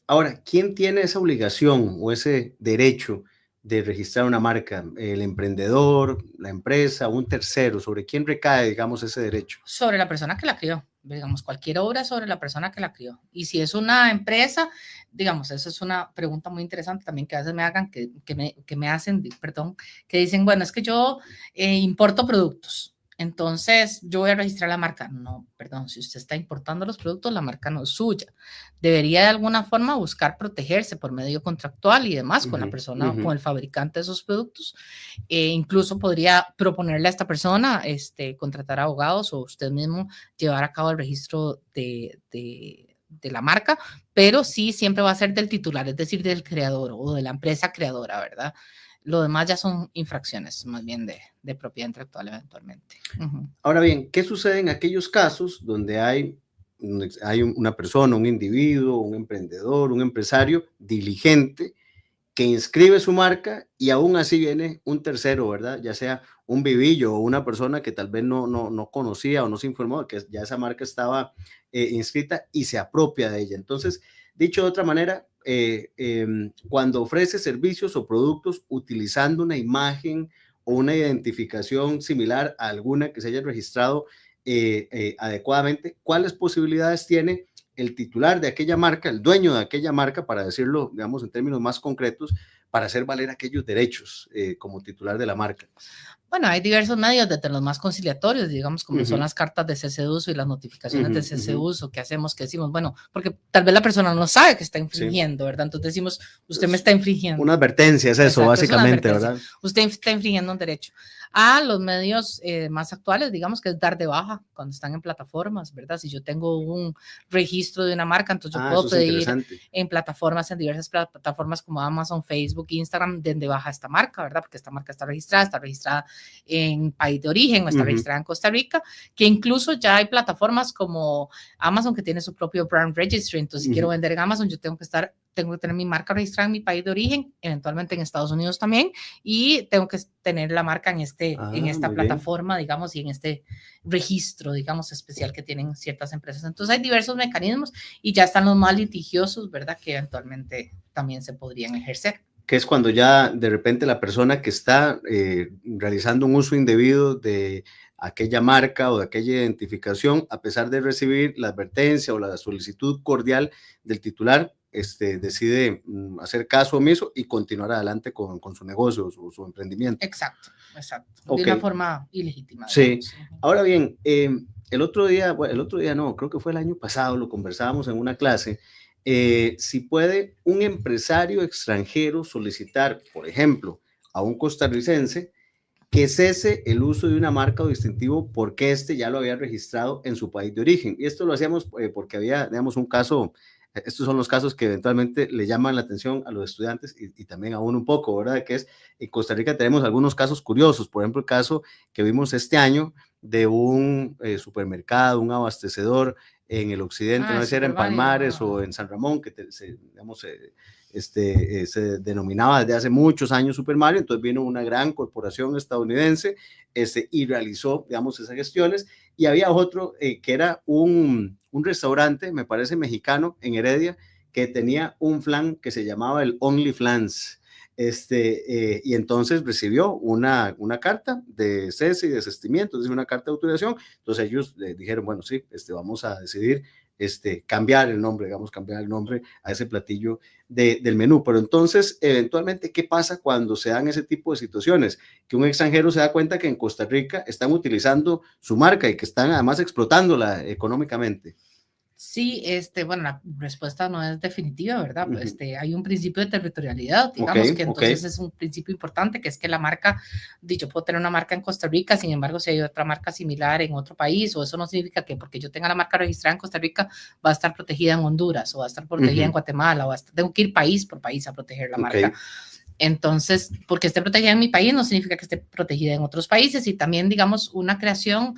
Speaker 7: Ahora, ¿quién tiene esa obligación o ese derecho de registrar una marca? ¿El emprendedor, la empresa, un tercero? ¿Sobre quién recae, digamos, ese derecho?
Speaker 4: Sobre la persona que la crió. Digamos, cualquier obra sobre la persona que la crió. Y si es una empresa, digamos, eso es una pregunta muy interesante también que a veces me hagan, que me hacen, perdón, que dicen, bueno, es que yo importo productos, entonces yo voy a registrar la marca. No, perdón, si usted está importando los productos, la marca no es suya. Debería de alguna forma buscar protegerse por medio contractual y demás con la persona, con el fabricante de esos productos. Incluso podría proponerle a esta persona contratar abogados o usted mismo llevar a cabo el registro de la marca, pero sí siempre va a ser del titular, es decir, del creador o de la empresa creadora, ¿verdad? Lo demás ya son infracciones más bien de propiedad intelectual eventualmente.
Speaker 7: Ahora bien, ¿qué sucede en aquellos casos donde hay una persona, un individuo, un emprendedor, un empresario diligente que inscribe su marca y aún así viene un tercero, ¿verdad? Ya sea un vivillo o una persona que tal vez no conocía o no se informó de que ya esa marca estaba inscrita y se apropia de ella? Entonces, dicho de otra manera, cuando ofrece servicios o productos utilizando una imagen o una identificación similar a alguna que se haya registrado adecuadamente, ¿cuáles posibilidades tiene el titular de aquella marca, el dueño de aquella marca, para decirlo, digamos, en términos más concretos, para hacer valer aquellos derechos como titular de la marca?
Speaker 4: Bueno, hay diversos medios, desde los más conciliatorios, digamos, como son las cartas de cese de uso y las notificaciones de cese de uso que hacemos, que decimos, bueno, porque tal vez la persona no sabe que está infringiendo, ¿verdad? Entonces decimos, usted me está infringiendo.
Speaker 7: Una advertencia es eso, básicamente, ¿verdad?
Speaker 4: Usted está infringiendo un derecho. A los medios más actuales, digamos, que es dar de baja cuando están en plataformas, ¿verdad? Si yo tengo un registro de una marca, entonces yo puedo pedir en plataformas, en diversas plataformas como Amazon, Facebook, Instagram, den de baja esta marca, ¿verdad? Porque esta marca está registrada en país de origen o está registrada en Costa Rica, que incluso ya hay plataformas como Amazon que tiene su propio brand registry. Entonces, si quiero vender en Amazon, yo tengo que tener mi marca registrada en mi país de origen, eventualmente en Estados Unidos también, y tengo que tener la marca en esta plataforma, digamos, y en este registro, digamos, especial que tienen ciertas empresas. Entonces hay diversos mecanismos y ya están los más litigiosos, ¿verdad? Que eventualmente también se podrían ejercer.
Speaker 7: Que es cuando ya de repente la persona que está realizando un uso indebido de aquella marca o de aquella identificación, a pesar de recibir la advertencia o la solicitud cordial del titular, decide hacer caso omiso y continuar adelante con su negocio, su emprendimiento.
Speaker 4: Exacto.
Speaker 7: Okay.
Speaker 4: De una forma ilegítima.
Speaker 7: Sí. Ahora bien, el otro día no, creo que fue el año pasado, lo conversábamos en una clase, si puede un empresario extranjero solicitar, por ejemplo, a un costarricense que cese el uso de una marca o distintivo porque este ya lo había registrado en su país de origen. Y esto lo hacíamos porque había, digamos, un caso, estos son los casos que eventualmente le llaman la atención a los estudiantes y también a uno un poco, ¿verdad? Que es, en Costa Rica tenemos algunos casos curiosos, por ejemplo, el caso que vimos este año de un supermercado, un abastecedor en el occidente, no sé si era en Palmares o en San Ramón, que se denominaba desde hace muchos años Super Mario. Entonces vino una gran corporación estadounidense y realizó, digamos, esas gestiones. Y había otro que era un restaurante, me parece mexicano, en Heredia, que tenía un flan que se llamaba el Only Flans. Y entonces recibió una carta de cese y desistimiento, es decir, una carta de autorización. Entonces ellos dijeron, bueno, sí, vamos a decidir cambiar el nombre a ese platillo del menú. Pero entonces, eventualmente, ¿qué pasa cuando se dan ese tipo de situaciones? Que un extranjero se da cuenta que en Costa Rica están utilizando su marca y que están además explotándola económicamente.
Speaker 4: Sí, bueno, la respuesta no es definitiva, ¿verdad? Hay un principio de territorialidad, digamos, que entonces es un principio importante, que es que la marca, yo puedo tener una marca en Costa Rica, sin embargo, si hay otra marca similar en otro país, o eso no significa que porque yo tenga la marca registrada en Costa Rica va a estar protegida en Honduras, o va a estar protegida en Guatemala, tengo que ir país por país a proteger la marca. Entonces, porque esté protegida en mi país no significa que esté protegida en otros países, y también, digamos, una creación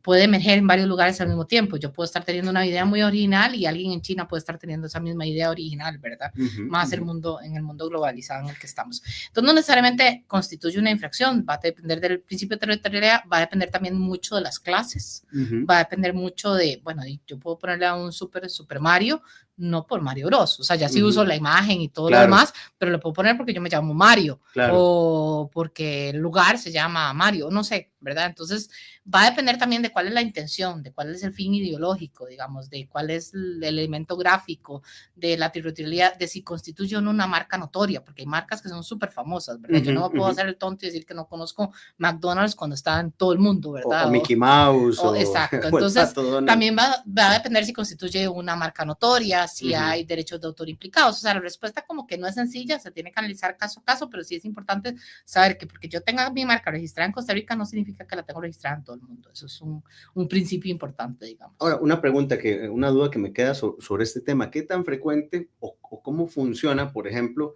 Speaker 4: puede emerger en varios lugares al mismo tiempo. Yo puedo estar teniendo una idea muy original y alguien en China puede estar teniendo esa misma idea original, ¿verdad? Más en el mundo globalizado en el que estamos. Entonces, no necesariamente constituye una infracción, va a depender del principio de territorialidad, va a depender también mucho de las clases, va a depender mucho de, bueno, yo puedo ponerle a un Super Mario, no por Mario Bros. O sea, ya sí uso la imagen y todo lo demás, pero lo puedo poner porque yo me llamo Mario, o porque el lugar se llama Mario, no sé, ¿verdad? Entonces, va a depender también de cuál es la intención, de cuál es el fin ideológico, digamos, de cuál es el elemento gráfico, de la territorialidad, de si constituye o no una marca notoria, porque hay marcas que son súper famosas, ¿verdad? Yo no puedo hacer el tonto y decir que no conozco McDonald's cuando está en todo el mundo, ¿verdad?
Speaker 7: O Mickey Mouse.
Speaker 4: Exacto. Entonces, también va a depender si constituye una marca notoria, si hay derechos de autor implicados. O sea, la respuesta como que no es sencilla, se tiene que analizar caso a caso, pero sí es importante saber que porque yo tenga mi marca registrada en Costa Rica no significa que la tengo registrada en todo el mundo. Eso es un principio importante, digamos.
Speaker 7: Ahora, una duda que me queda sobre este tema. ¿Qué tan frecuente o cómo funciona, por ejemplo,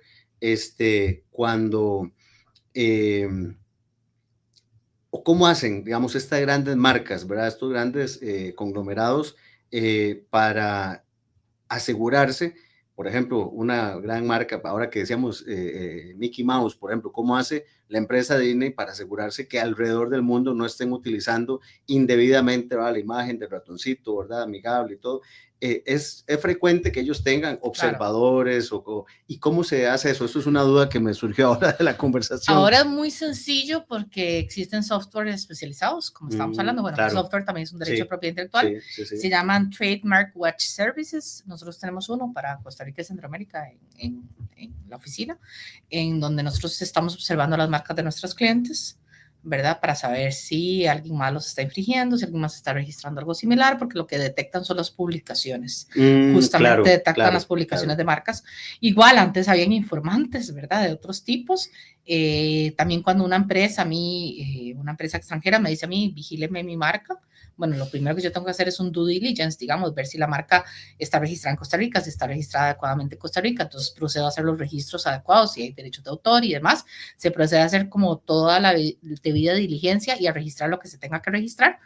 Speaker 7: cuando o cómo hacen, digamos, estas grandes marcas, ¿verdad? Estos grandes conglomerados para asegurarse, por ejemplo, una gran marca, ahora que decíamos Mickey Mouse, por ejemplo, ¿cómo hace la empresa Disney para asegurarse que alrededor del mundo no estén utilizando indebidamente, ¿verdad?, la imagen del ratoncito, ¿verdad?, amigable y todo? Es frecuente que ellos tengan observadores ¿y cómo se hace eso? Eso es una duda que me surgió ahora de la conversación.
Speaker 4: Ahora es muy sencillo porque existen software especializados, como estamos hablando. Bueno, el software también es un derecho de propiedad intelectual. Se llaman Trademark Watch Services. Nosotros tenemos uno para Costa Rica y Centroamérica en la oficina, en donde nosotros estamos observando las marcas de nuestros clientes, ¿verdad? Para saber si alguien más los está infringiendo, si alguien más está registrando algo similar, porque lo que detectan son las publicaciones. Justamente detectan las publicaciones de marcas. Igual antes habían informantes, ¿verdad?, de otros tipos. También cuando una empresa extranjera me dice a mí, vigíleme mi marca, bueno, lo primero que yo tengo que hacer es un due diligence, digamos, ver si la marca está registrada en Costa Rica, si está registrada adecuadamente en Costa Rica. Entonces procedo a hacer los registros adecuados, si hay derechos de autor y demás. Se procede a hacer como toda la debida diligencia y a registrar lo que se tenga que registrar,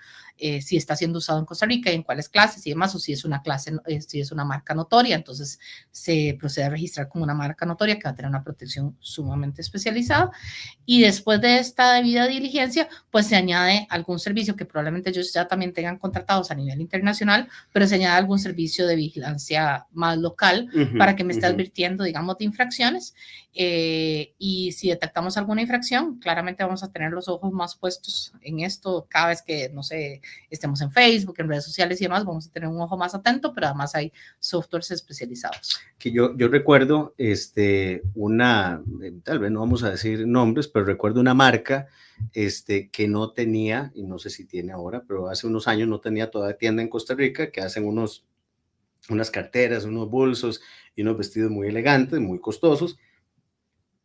Speaker 4: si está siendo usado en Costa Rica y en cuáles clases y demás, o si es una clase, si es una marca notoria. Entonces se procede a registrar como una marca notoria que va a tener una protección sumamente especializada. y después de esta debida diligencia, pues se añade algún servicio que probablemente ellos ya también tengan contratados a nivel internacional, pero se añade algún servicio de vigilancia más local para que me esté advirtiendo, digamos, de infracciones. Y si detectamos alguna infracción, claramente vamos a tener los ojos más puestos en esto cada vez que, no sé, estemos en Facebook, en redes sociales y demás, vamos a tener un ojo más atento, pero además hay softwares especializados.
Speaker 7: Que yo recuerdo tal vez no vamos a decir nombres, pero recuerdo una marca que no tenía, y no sé si tiene ahora, pero hace unos años no tenía toda tienda en Costa Rica, que hacen unas carteras, unos bolsos y unos vestidos muy elegantes, muy costosos,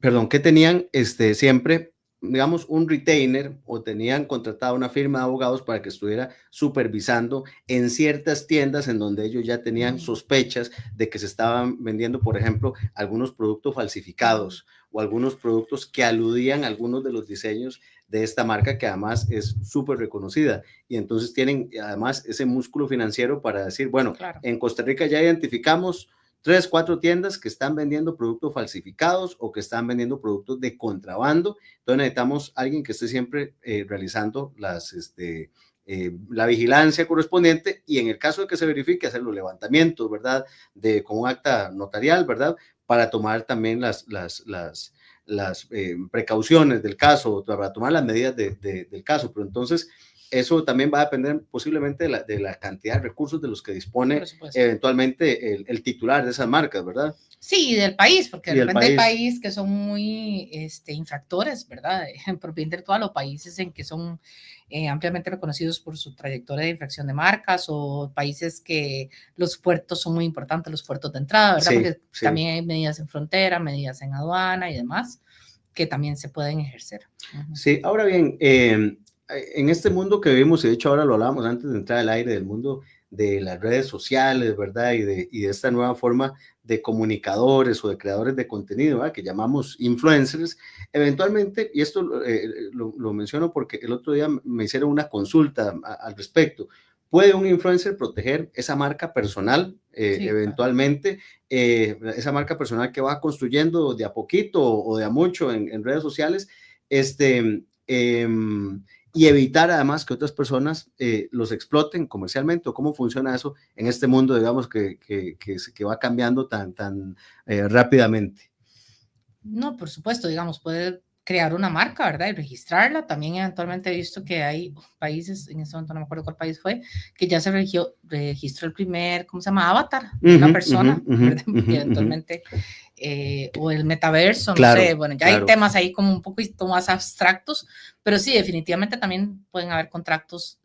Speaker 7: perdón, que tenían siempre, digamos, un retainer o tenían contratada una firma de abogados para que estuviera supervisando en ciertas tiendas en donde ellos ya tenían sospechas de que se estaban vendiendo, por ejemplo, algunos productos falsificados o algunos productos que aludían a algunos de los diseños de esta marca que además es súper reconocida, y entonces tienen además ese músculo financiero para decir, bueno, claro, en Costa Rica ya identificamos 3, 4 tiendas que están vendiendo productos falsificados o que están vendiendo productos de contrabando. Entonces necesitamos alguien que esté siempre realizando la vigilancia correspondiente, y en el caso de que se verifique, hacer los levantamientos, ¿verdad? Con un acta notarial, ¿verdad? Para tomar también las precauciones del caso, para tomar las medidas del caso. Pero entonces eso también va a depender posiblemente de la cantidad de recursos de los que dispone eventualmente el titular de esas marcas, ¿verdad?
Speaker 4: Sí, del país, porque de repente hay países que son muy infractores, ¿verdad? En propiedad intelectual, o países en que son ampliamente reconocidos por su trayectoria de infracción de marcas, o países que los puertos son muy importantes, los puertos de entrada, ¿verdad? Sí, porque también hay medidas en frontera, medidas en aduana y demás que también se pueden ejercer.
Speaker 7: Sí, ahora bien, en este mundo que vivimos, y de hecho ahora lo hablábamos antes de entrar al aire, del mundo de las redes sociales, ¿verdad? Y de esta nueva forma de comunicadores o de creadores de contenido, ¿verdad? Que llamamos influencers, eventualmente, y esto lo menciono porque el otro día me hicieron una consulta al respecto, ¿puede un influencer proteger esa marca personal sí, eventualmente? Claro. Esa marca personal que va construyendo de a poquito o de a mucho en redes sociales, y evitar además que otras personas los exploten comercialmente, o cómo funciona eso en este mundo, digamos, que va cambiando tan rápidamente.
Speaker 4: No, por supuesto, digamos, puede crear una marca, ¿verdad? Y registrarla. También eventualmente he visto que hay países, en este momento no me acuerdo cuál país fue, que ya se registró el primer, ¿cómo se llama? Avatar de una persona, ¿verdad? Porque eventualmente, o el metaverso, claro, no sé, bueno, ya claro, hay temas ahí como un poquito más abstractos, pero sí, definitivamente también pueden haber contratos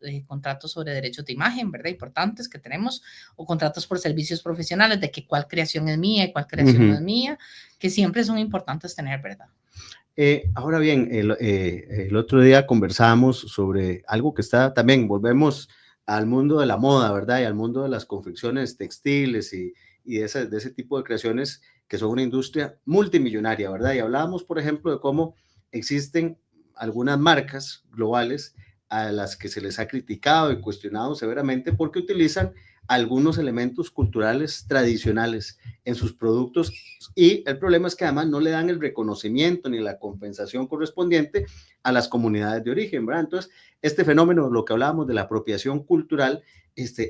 Speaker 4: sobre derechos de imagen, ¿verdad? Importantes que tenemos, o contratos por servicios profesionales, de que cuál creación es mía y cuál creación no es mía, que siempre son importantes tener, ¿verdad?
Speaker 7: Ahora bien, el otro día conversábamos sobre algo que está también, volvemos al mundo de la moda, ¿verdad? Y al mundo de las confecciones textiles y de ese tipo de creaciones que son una industria multimillonaria, ¿verdad? Y hablábamos, por ejemplo, de cómo existen algunas marcas globales a las que se les ha criticado y cuestionado severamente porque utilizan algunos elementos culturales tradicionales en sus productos, y el problema es que además no le dan el reconocimiento ni la compensación correspondiente a las comunidades de origen, ¿verdad? Entonces, este fenómeno, lo que hablábamos de la apropiación cultural,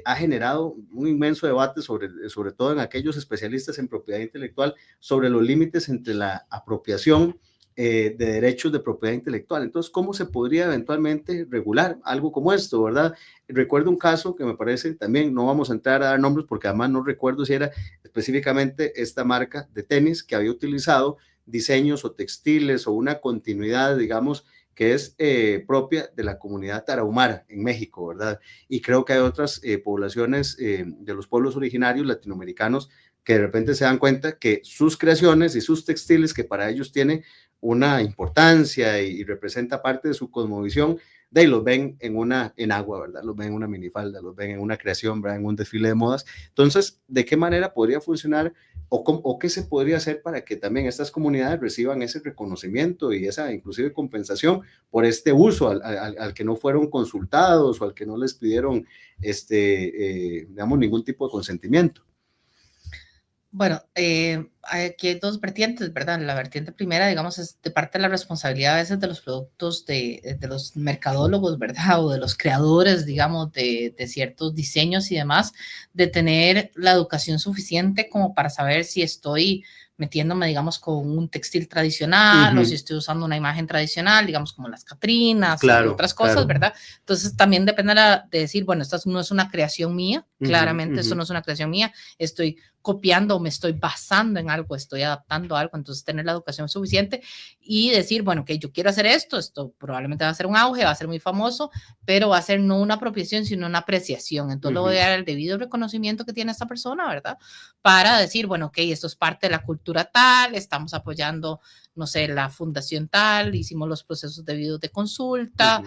Speaker 7: ha generado un inmenso debate sobre todo en aquellos especialistas en propiedad intelectual, sobre los límites entre la apropiación de derechos de propiedad intelectual. Entonces, ¿cómo se podría eventualmente regular algo como esto, verdad? Recuerdo un caso que me parece, también no vamos a entrar a dar nombres porque además no recuerdo si era específicamente esta marca de tenis que había utilizado diseños o textiles o una continuidad, digamos, que es propia de la comunidad tarahumara en México, ¿verdad? Y creo que hay otras poblaciones de los pueblos originarios latinoamericanos que de repente se dan cuenta que sus creaciones y sus textiles, que para ellos tiene una importancia y representa parte de su cosmovisión, de ahí los ven en agua, ¿verdad? Los ven en una minifalda, los ven en una creación, ¿verdad? En un desfile de modas. Entonces, ¿de qué manera podría funcionar o qué se podría hacer para que también estas comunidades reciban ese reconocimiento y esa inclusive compensación por este uso al que no fueron consultados o al que no les pidieron, digamos, ningún tipo de consentimiento?
Speaker 4: Bueno, aquí hay dos vertientes, ¿verdad? La vertiente primera, digamos, es de parte de la responsabilidad a veces de los productos de los mercadólogos, ¿verdad? O de los creadores, digamos, de ciertos diseños y demás, de tener la educación suficiente como para saber si estoy metiéndome, digamos, con un textil tradicional o si estoy usando una imagen tradicional, digamos, como las Catrinas y otras cosas, ¿verdad? Entonces, también depende de decir, bueno, esto no es una creación mía, claramente esto no es una creación mía, estoy copiando o me estoy basando en algo, estoy adaptando algo, entonces tener la educación suficiente y decir, bueno, que yo quiero hacer esto probablemente va a ser un auge, va a ser muy famoso, pero va a ser no una apropiación, sino una apreciación. Entonces le voy a dar el debido reconocimiento que tiene esta persona, ¿verdad? Para decir, bueno, ok, esto es parte de la cultura tal, estamos apoyando, no sé, la fundación tal, hicimos los procesos debidos de consulta,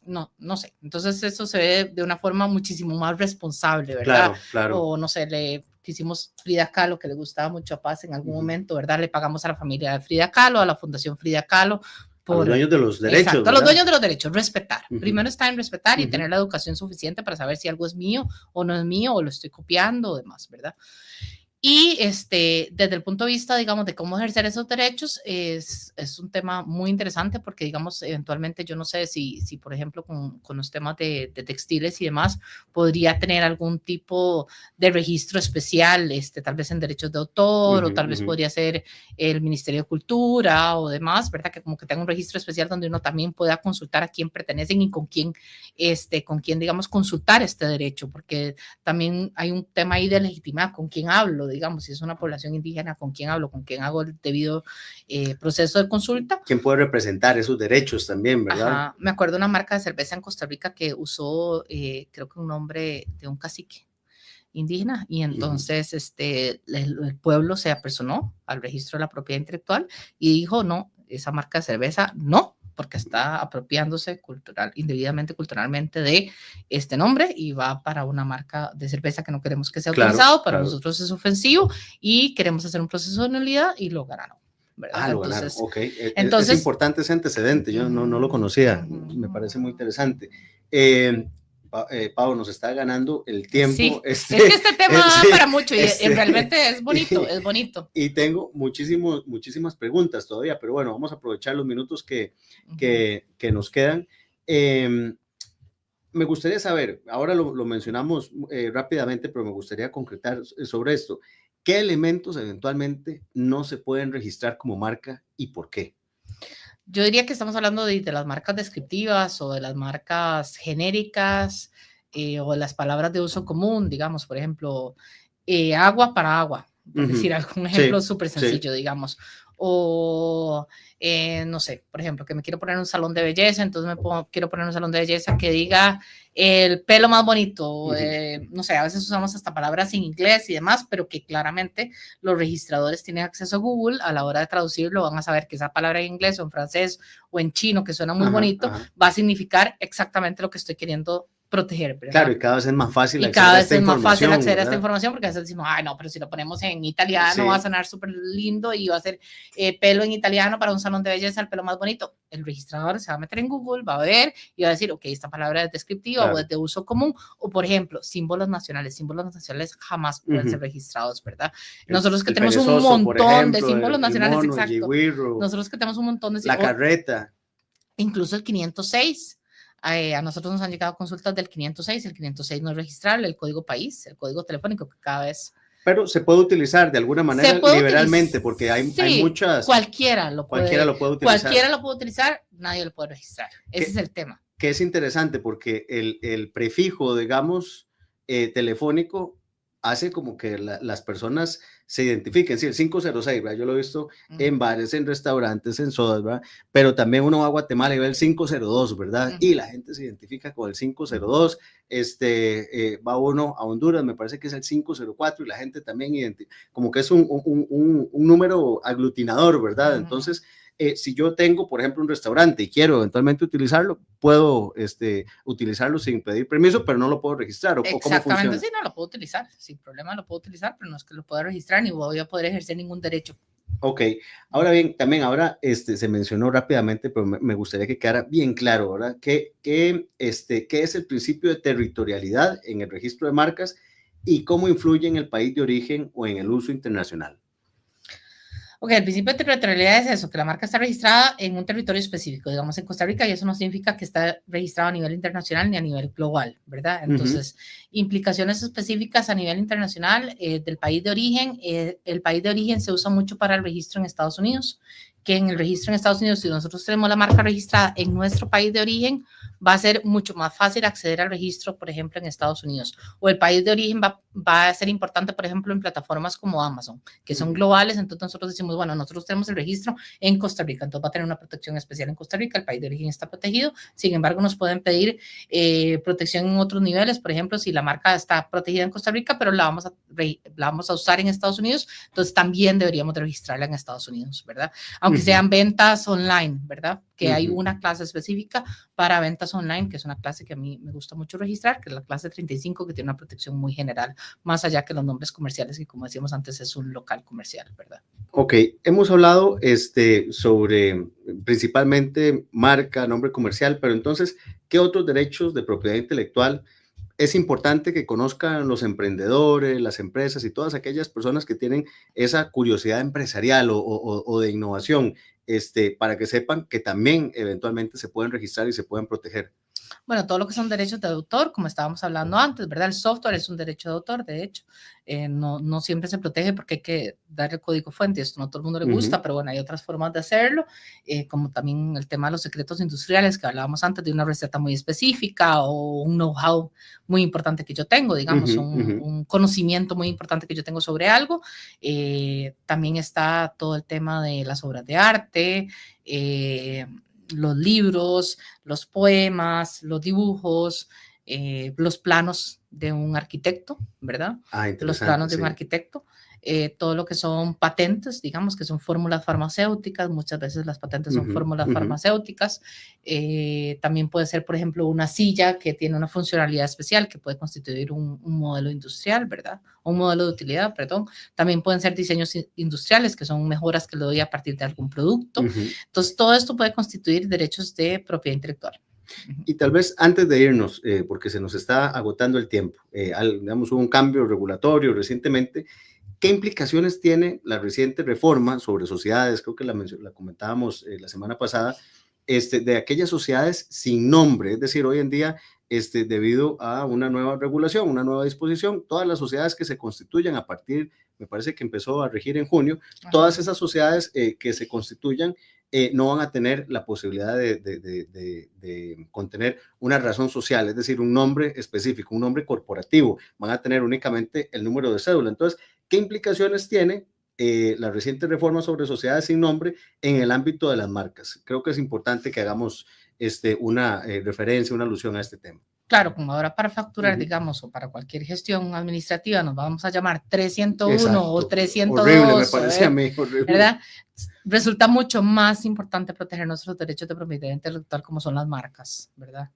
Speaker 4: no sé. Entonces eso se ve de una forma muchísimo más responsable, ¿verdad?
Speaker 7: Claro.
Speaker 4: O no sé, le hicimos Frida Kahlo, que le gustaba mucho a Paz en algún momento, ¿verdad? Le pagamos a la familia de Frida Kahlo, a la Fundación Frida Kahlo.
Speaker 7: A los dueños de los derechos.
Speaker 4: Exacto, a los dueños de los derechos, respetar. Primero está en respetar y tener la educación suficiente para saber si algo es mío o no es mío, o lo estoy copiando o demás, ¿verdad? Y desde el punto de vista, digamos, de cómo ejercer esos derechos, es un tema muy interesante porque, digamos, eventualmente yo no sé si por ejemplo, con los temas de textiles y demás, podría tener algún tipo de registro especial, tal vez en derechos de autor, o tal vez podría ser el Ministerio de Cultura o demás, ¿verdad? Que como que tenga un registro especial donde uno también pueda consultar a quién pertenecen y con quién, digamos, consultar este derecho, porque también hay un tema ahí de legitimidad, con quién hablo, digamos, si es una población indígena, con quién hablo, con quién hago el debido proceso de consulta.
Speaker 7: ¿Quién puede representar esos derechos también, verdad?
Speaker 4: Ajá. Me acuerdo de una marca de cerveza en Costa Rica que usó, creo que un nombre de un cacique indígena, y entonces el pueblo se apersonó al registro de la propiedad intelectual y dijo, no, esa marca de cerveza no, porque está apropiándose indebidamente culturalmente de este nombre y va para una marca de cerveza que no queremos que sea utilizado, para nosotros es ofensivo y queremos hacer un proceso de nulidad y lo ganaron. ¿verdad?
Speaker 7: Lo ganaron, ok. Entonces, es importante ese antecedente, yo no lo conocía, me parece muy interesante. Pau, nos está ganando el tiempo.
Speaker 4: Sí, es que este tema da para mucho y realmente es bonito, es bonito.
Speaker 7: Y tengo muchísimas preguntas todavía, pero bueno, vamos a aprovechar los minutos que nos quedan. Me gustaría saber, ahora lo mencionamos rápidamente, pero me gustaría concretar sobre esto. ¿Qué elementos eventualmente no se pueden registrar como marca y por qué?
Speaker 4: Yo diría que estamos hablando de las marcas descriptivas o de las marcas genéricas o de las palabras de uso común, digamos, por ejemplo, agua para agua, por decir algún ejemplo súper sencillo, digamos. O, no sé, por ejemplo, que me quiero poner un salón de belleza, entonces quiero poner un salón de belleza que diga el pelo más bonito, no sé, a veces usamos hasta palabras en inglés y demás, pero que claramente los registradores tienen acceso a Google, a la hora de traducirlo van a saber que esa palabra en inglés o en francés o en chino, que suena muy bonito, va a significar exactamente lo que estoy queriendo proteger, ¿verdad?
Speaker 7: Claro, y cada vez es más fácil
Speaker 4: acceder a esta información porque a veces decimos, ay no, pero si lo ponemos en italiano va a sonar súper lindo y va a ser pelo en italiano para un salón de belleza, el pelo más bonito. El registrador se va a meter en Google, va a ver y va a decir, ok, esta palabra es descriptiva o es de uso común, o por ejemplo, símbolos nacionales jamás pueden ser registrados, ¿verdad? Nosotros que tenemos un montón de símbolos nacionales, exacto. Nosotros que tenemos un montón de
Speaker 7: símbolos. La carreta.
Speaker 4: Incluso el 506. A nosotros nos han llegado consultas del 506, el 506 no es registrable, el código país, el código telefónico que cada vez...
Speaker 7: Pero se puede utilizar de alguna manera liberalmente, porque hay muchas...
Speaker 4: Cualquiera lo puede utilizar. Cualquiera lo puede utilizar, nadie lo puede registrar. Ese es el tema.
Speaker 7: Que es interesante porque el prefijo, digamos, telefónico, hace como que las personas se identifiquen, sí, el 506, ¿verdad? Yo lo he visto en bares, en restaurantes, en sodas, ¿verdad? Pero también uno va a Guatemala y ve el 502, ¿verdad? Y la gente se identifica con el 502, va uno a Honduras, me parece que es el 504 y la gente también como que es un número aglutinador, ¿verdad? Entonces, si yo tengo, por ejemplo, un restaurante y quiero eventualmente utilizarlo, puedo utilizarlo sin pedir permiso, pero no lo puedo registrar.
Speaker 4: Exactamente, sí, no lo puedo utilizar, sin problema lo puedo utilizar, pero no es que lo pueda registrar ni voy a poder ejercer ningún derecho.
Speaker 7: Ok, ahora bien, también se mencionó rápidamente, pero me gustaría que quedara bien claro, ¿verdad? ¿Qué es el principio de territorialidad en el registro de marcas y cómo influye en el país de origen o en el uso internacional.
Speaker 4: Ok, el principio de territorialidad es eso, que la marca está registrada en un territorio específico, digamos en Costa Rica, y eso no significa que está registrado a nivel internacional ni a nivel global, ¿verdad? Entonces, implicaciones específicas a nivel internacional del país de origen. El país de origen se usa mucho para el registro en Estados Unidos, que en el registro en Estados Unidos, si nosotros tenemos la marca registrada en nuestro país de origen, va a ser mucho más fácil acceder al registro, por ejemplo, en Estados Unidos. O el país de origen va a ser importante, por ejemplo, en plataformas como Amazon, que son globales. Entonces nosotros decimos, bueno, nosotros tenemos el registro en Costa Rica, entonces va a tener una protección especial en Costa Rica, el país de origen está protegido. Sin embargo, nos pueden pedir protección en otros niveles, por ejemplo, si la marca está protegida en Costa Rica, pero la vamos a usar en Estados Unidos, entonces también deberíamos de registrarla en Estados Unidos, ¿verdad? Aunque sean ventas online, ¿verdad? Que hay una clase específica para ventas online, que es una clase que a mí me gusta mucho registrar, que es la clase 35, que tiene una protección muy general, más allá que los nombres comerciales, que como decíamos antes es un local comercial, ¿verdad?
Speaker 7: Ok, hemos hablado sobre principalmente marca, nombre comercial, pero entonces, ¿qué otros derechos de propiedad intelectual es importante que conozcan los emprendedores, las empresas y todas aquellas personas que tienen esa curiosidad empresarial o de innovación, para que sepan que también eventualmente se pueden registrar y se pueden proteger?
Speaker 4: Bueno, todo lo que son derechos de autor, como estábamos hablando antes, ¿verdad? El software es un derecho de autor, de hecho. No siempre se protege porque hay que dar el código fuente. Esto no a todo el mundo le gusta, pero bueno, hay otras formas de hacerlo, como también el tema de los secretos industriales que hablábamos antes, de una receta muy específica o un know-how muy importante que yo tengo, digamos, un conocimiento muy importante que yo tengo sobre algo. También está todo el tema de las obras de arte, los libros, los poemas, los dibujos, los planos de un arquitecto, ¿verdad? Los planos de un arquitecto, todo lo que son patentes, digamos, que son fórmulas farmacéuticas. Muchas veces las patentes son fórmulas farmacéuticas. También puede ser, por ejemplo, una silla que tiene una funcionalidad especial que puede constituir un modelo industrial, ¿verdad? Un modelo de utilidad, perdón. También pueden ser diseños industriales, que son mejoras que le doy a partir de algún producto. Entonces, todo esto puede constituir derechos de propiedad intelectual.
Speaker 7: Y tal vez antes de irnos, porque se nos está agotando el tiempo, digamos, hubo un cambio regulatorio recientemente. ¿Qué implicaciones tiene la reciente reforma sobre sociedades? Creo que la comentábamos la semana pasada, de aquellas sociedades sin nombre. Es decir, hoy en día, debido a una nueva regulación, una nueva disposición, todas las sociedades que se constituyan a partir, me parece que empezó a regir en junio, todas esas sociedades que se constituyan no van a tener la posibilidad de contener una razón social, es decir, un nombre específico, un nombre corporativo. Van a tener únicamente el número de cédula. Entonces, ¿qué implicaciones tiene la reciente reforma sobre sociedades sin nombre en el ámbito de las marcas? Creo que es importante que hagamos una referencia, una alusión a este tema.
Speaker 4: Claro, como ahora para facturar, digamos, o para cualquier gestión administrativa nos vamos a llamar 301 Exacto. O 302.
Speaker 7: Horrible, me parece a mí, horrible.
Speaker 4: ¿Verdad? Resulta mucho más importante proteger nuestros derechos de propiedad intelectual como son las marcas, ¿verdad?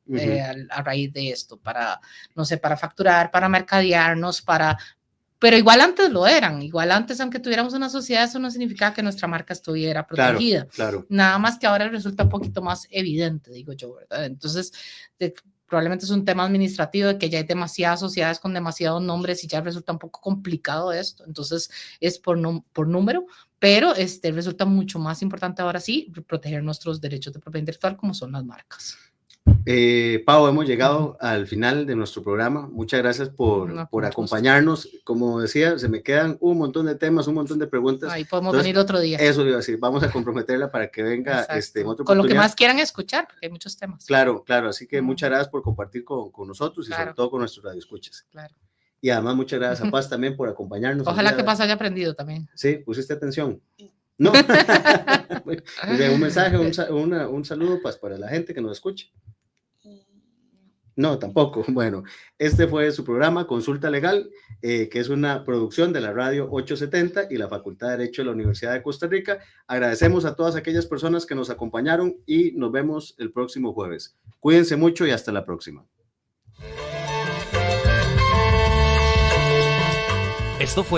Speaker 4: A raíz de esto, para, no sé, para facturar, para mercadearnos, pero igual antes lo eran, igual antes, aunque tuviéramos una sociedad, eso no significaba que nuestra marca estuviera protegida.
Speaker 7: Claro.
Speaker 4: Nada más que ahora resulta un poquito más evidente, digo yo, ¿verdad? Entonces, probablemente es un tema administrativo de que ya hay demasiadas sociedades con demasiados nombres y ya resulta un poco complicado esto. Entonces, es por número, pero resulta mucho más importante ahora sí proteger nuestros derechos de propiedad intelectual como son las marcas.
Speaker 7: Pau, hemos llegado al final de nuestro programa. Muchas gracias por acompañarnos. Como decía, se me quedan un montón de temas, un montón de preguntas.
Speaker 4: Ahí podemos venir otro día.
Speaker 7: Eso iba a decir, vamos a comprometerla para que venga en otra
Speaker 4: con lo que más quieran escuchar, porque hay muchos temas.
Speaker 7: Claro, así que muchas gracias por compartir con nosotros y sobre todo con nuestros radioescuchas.
Speaker 4: Claro.
Speaker 7: Y además muchas gracias a Paz también por acompañarnos.
Speaker 4: Ojalá que Paz haya aprendido también.
Speaker 7: Sí, pusiste atención. No. Un mensaje, un saludo, Paz, para la gente que nos escucha. No, tampoco. Bueno, este fue su programa Consulta Legal, que es una producción de la Radio 870 y la Facultad de Derecho de la Universidad de Costa Rica. Agradecemos a todas aquellas personas que nos acompañaron y nos vemos el próximo jueves. Cuídense mucho y hasta la próxima.
Speaker 5: Esto fue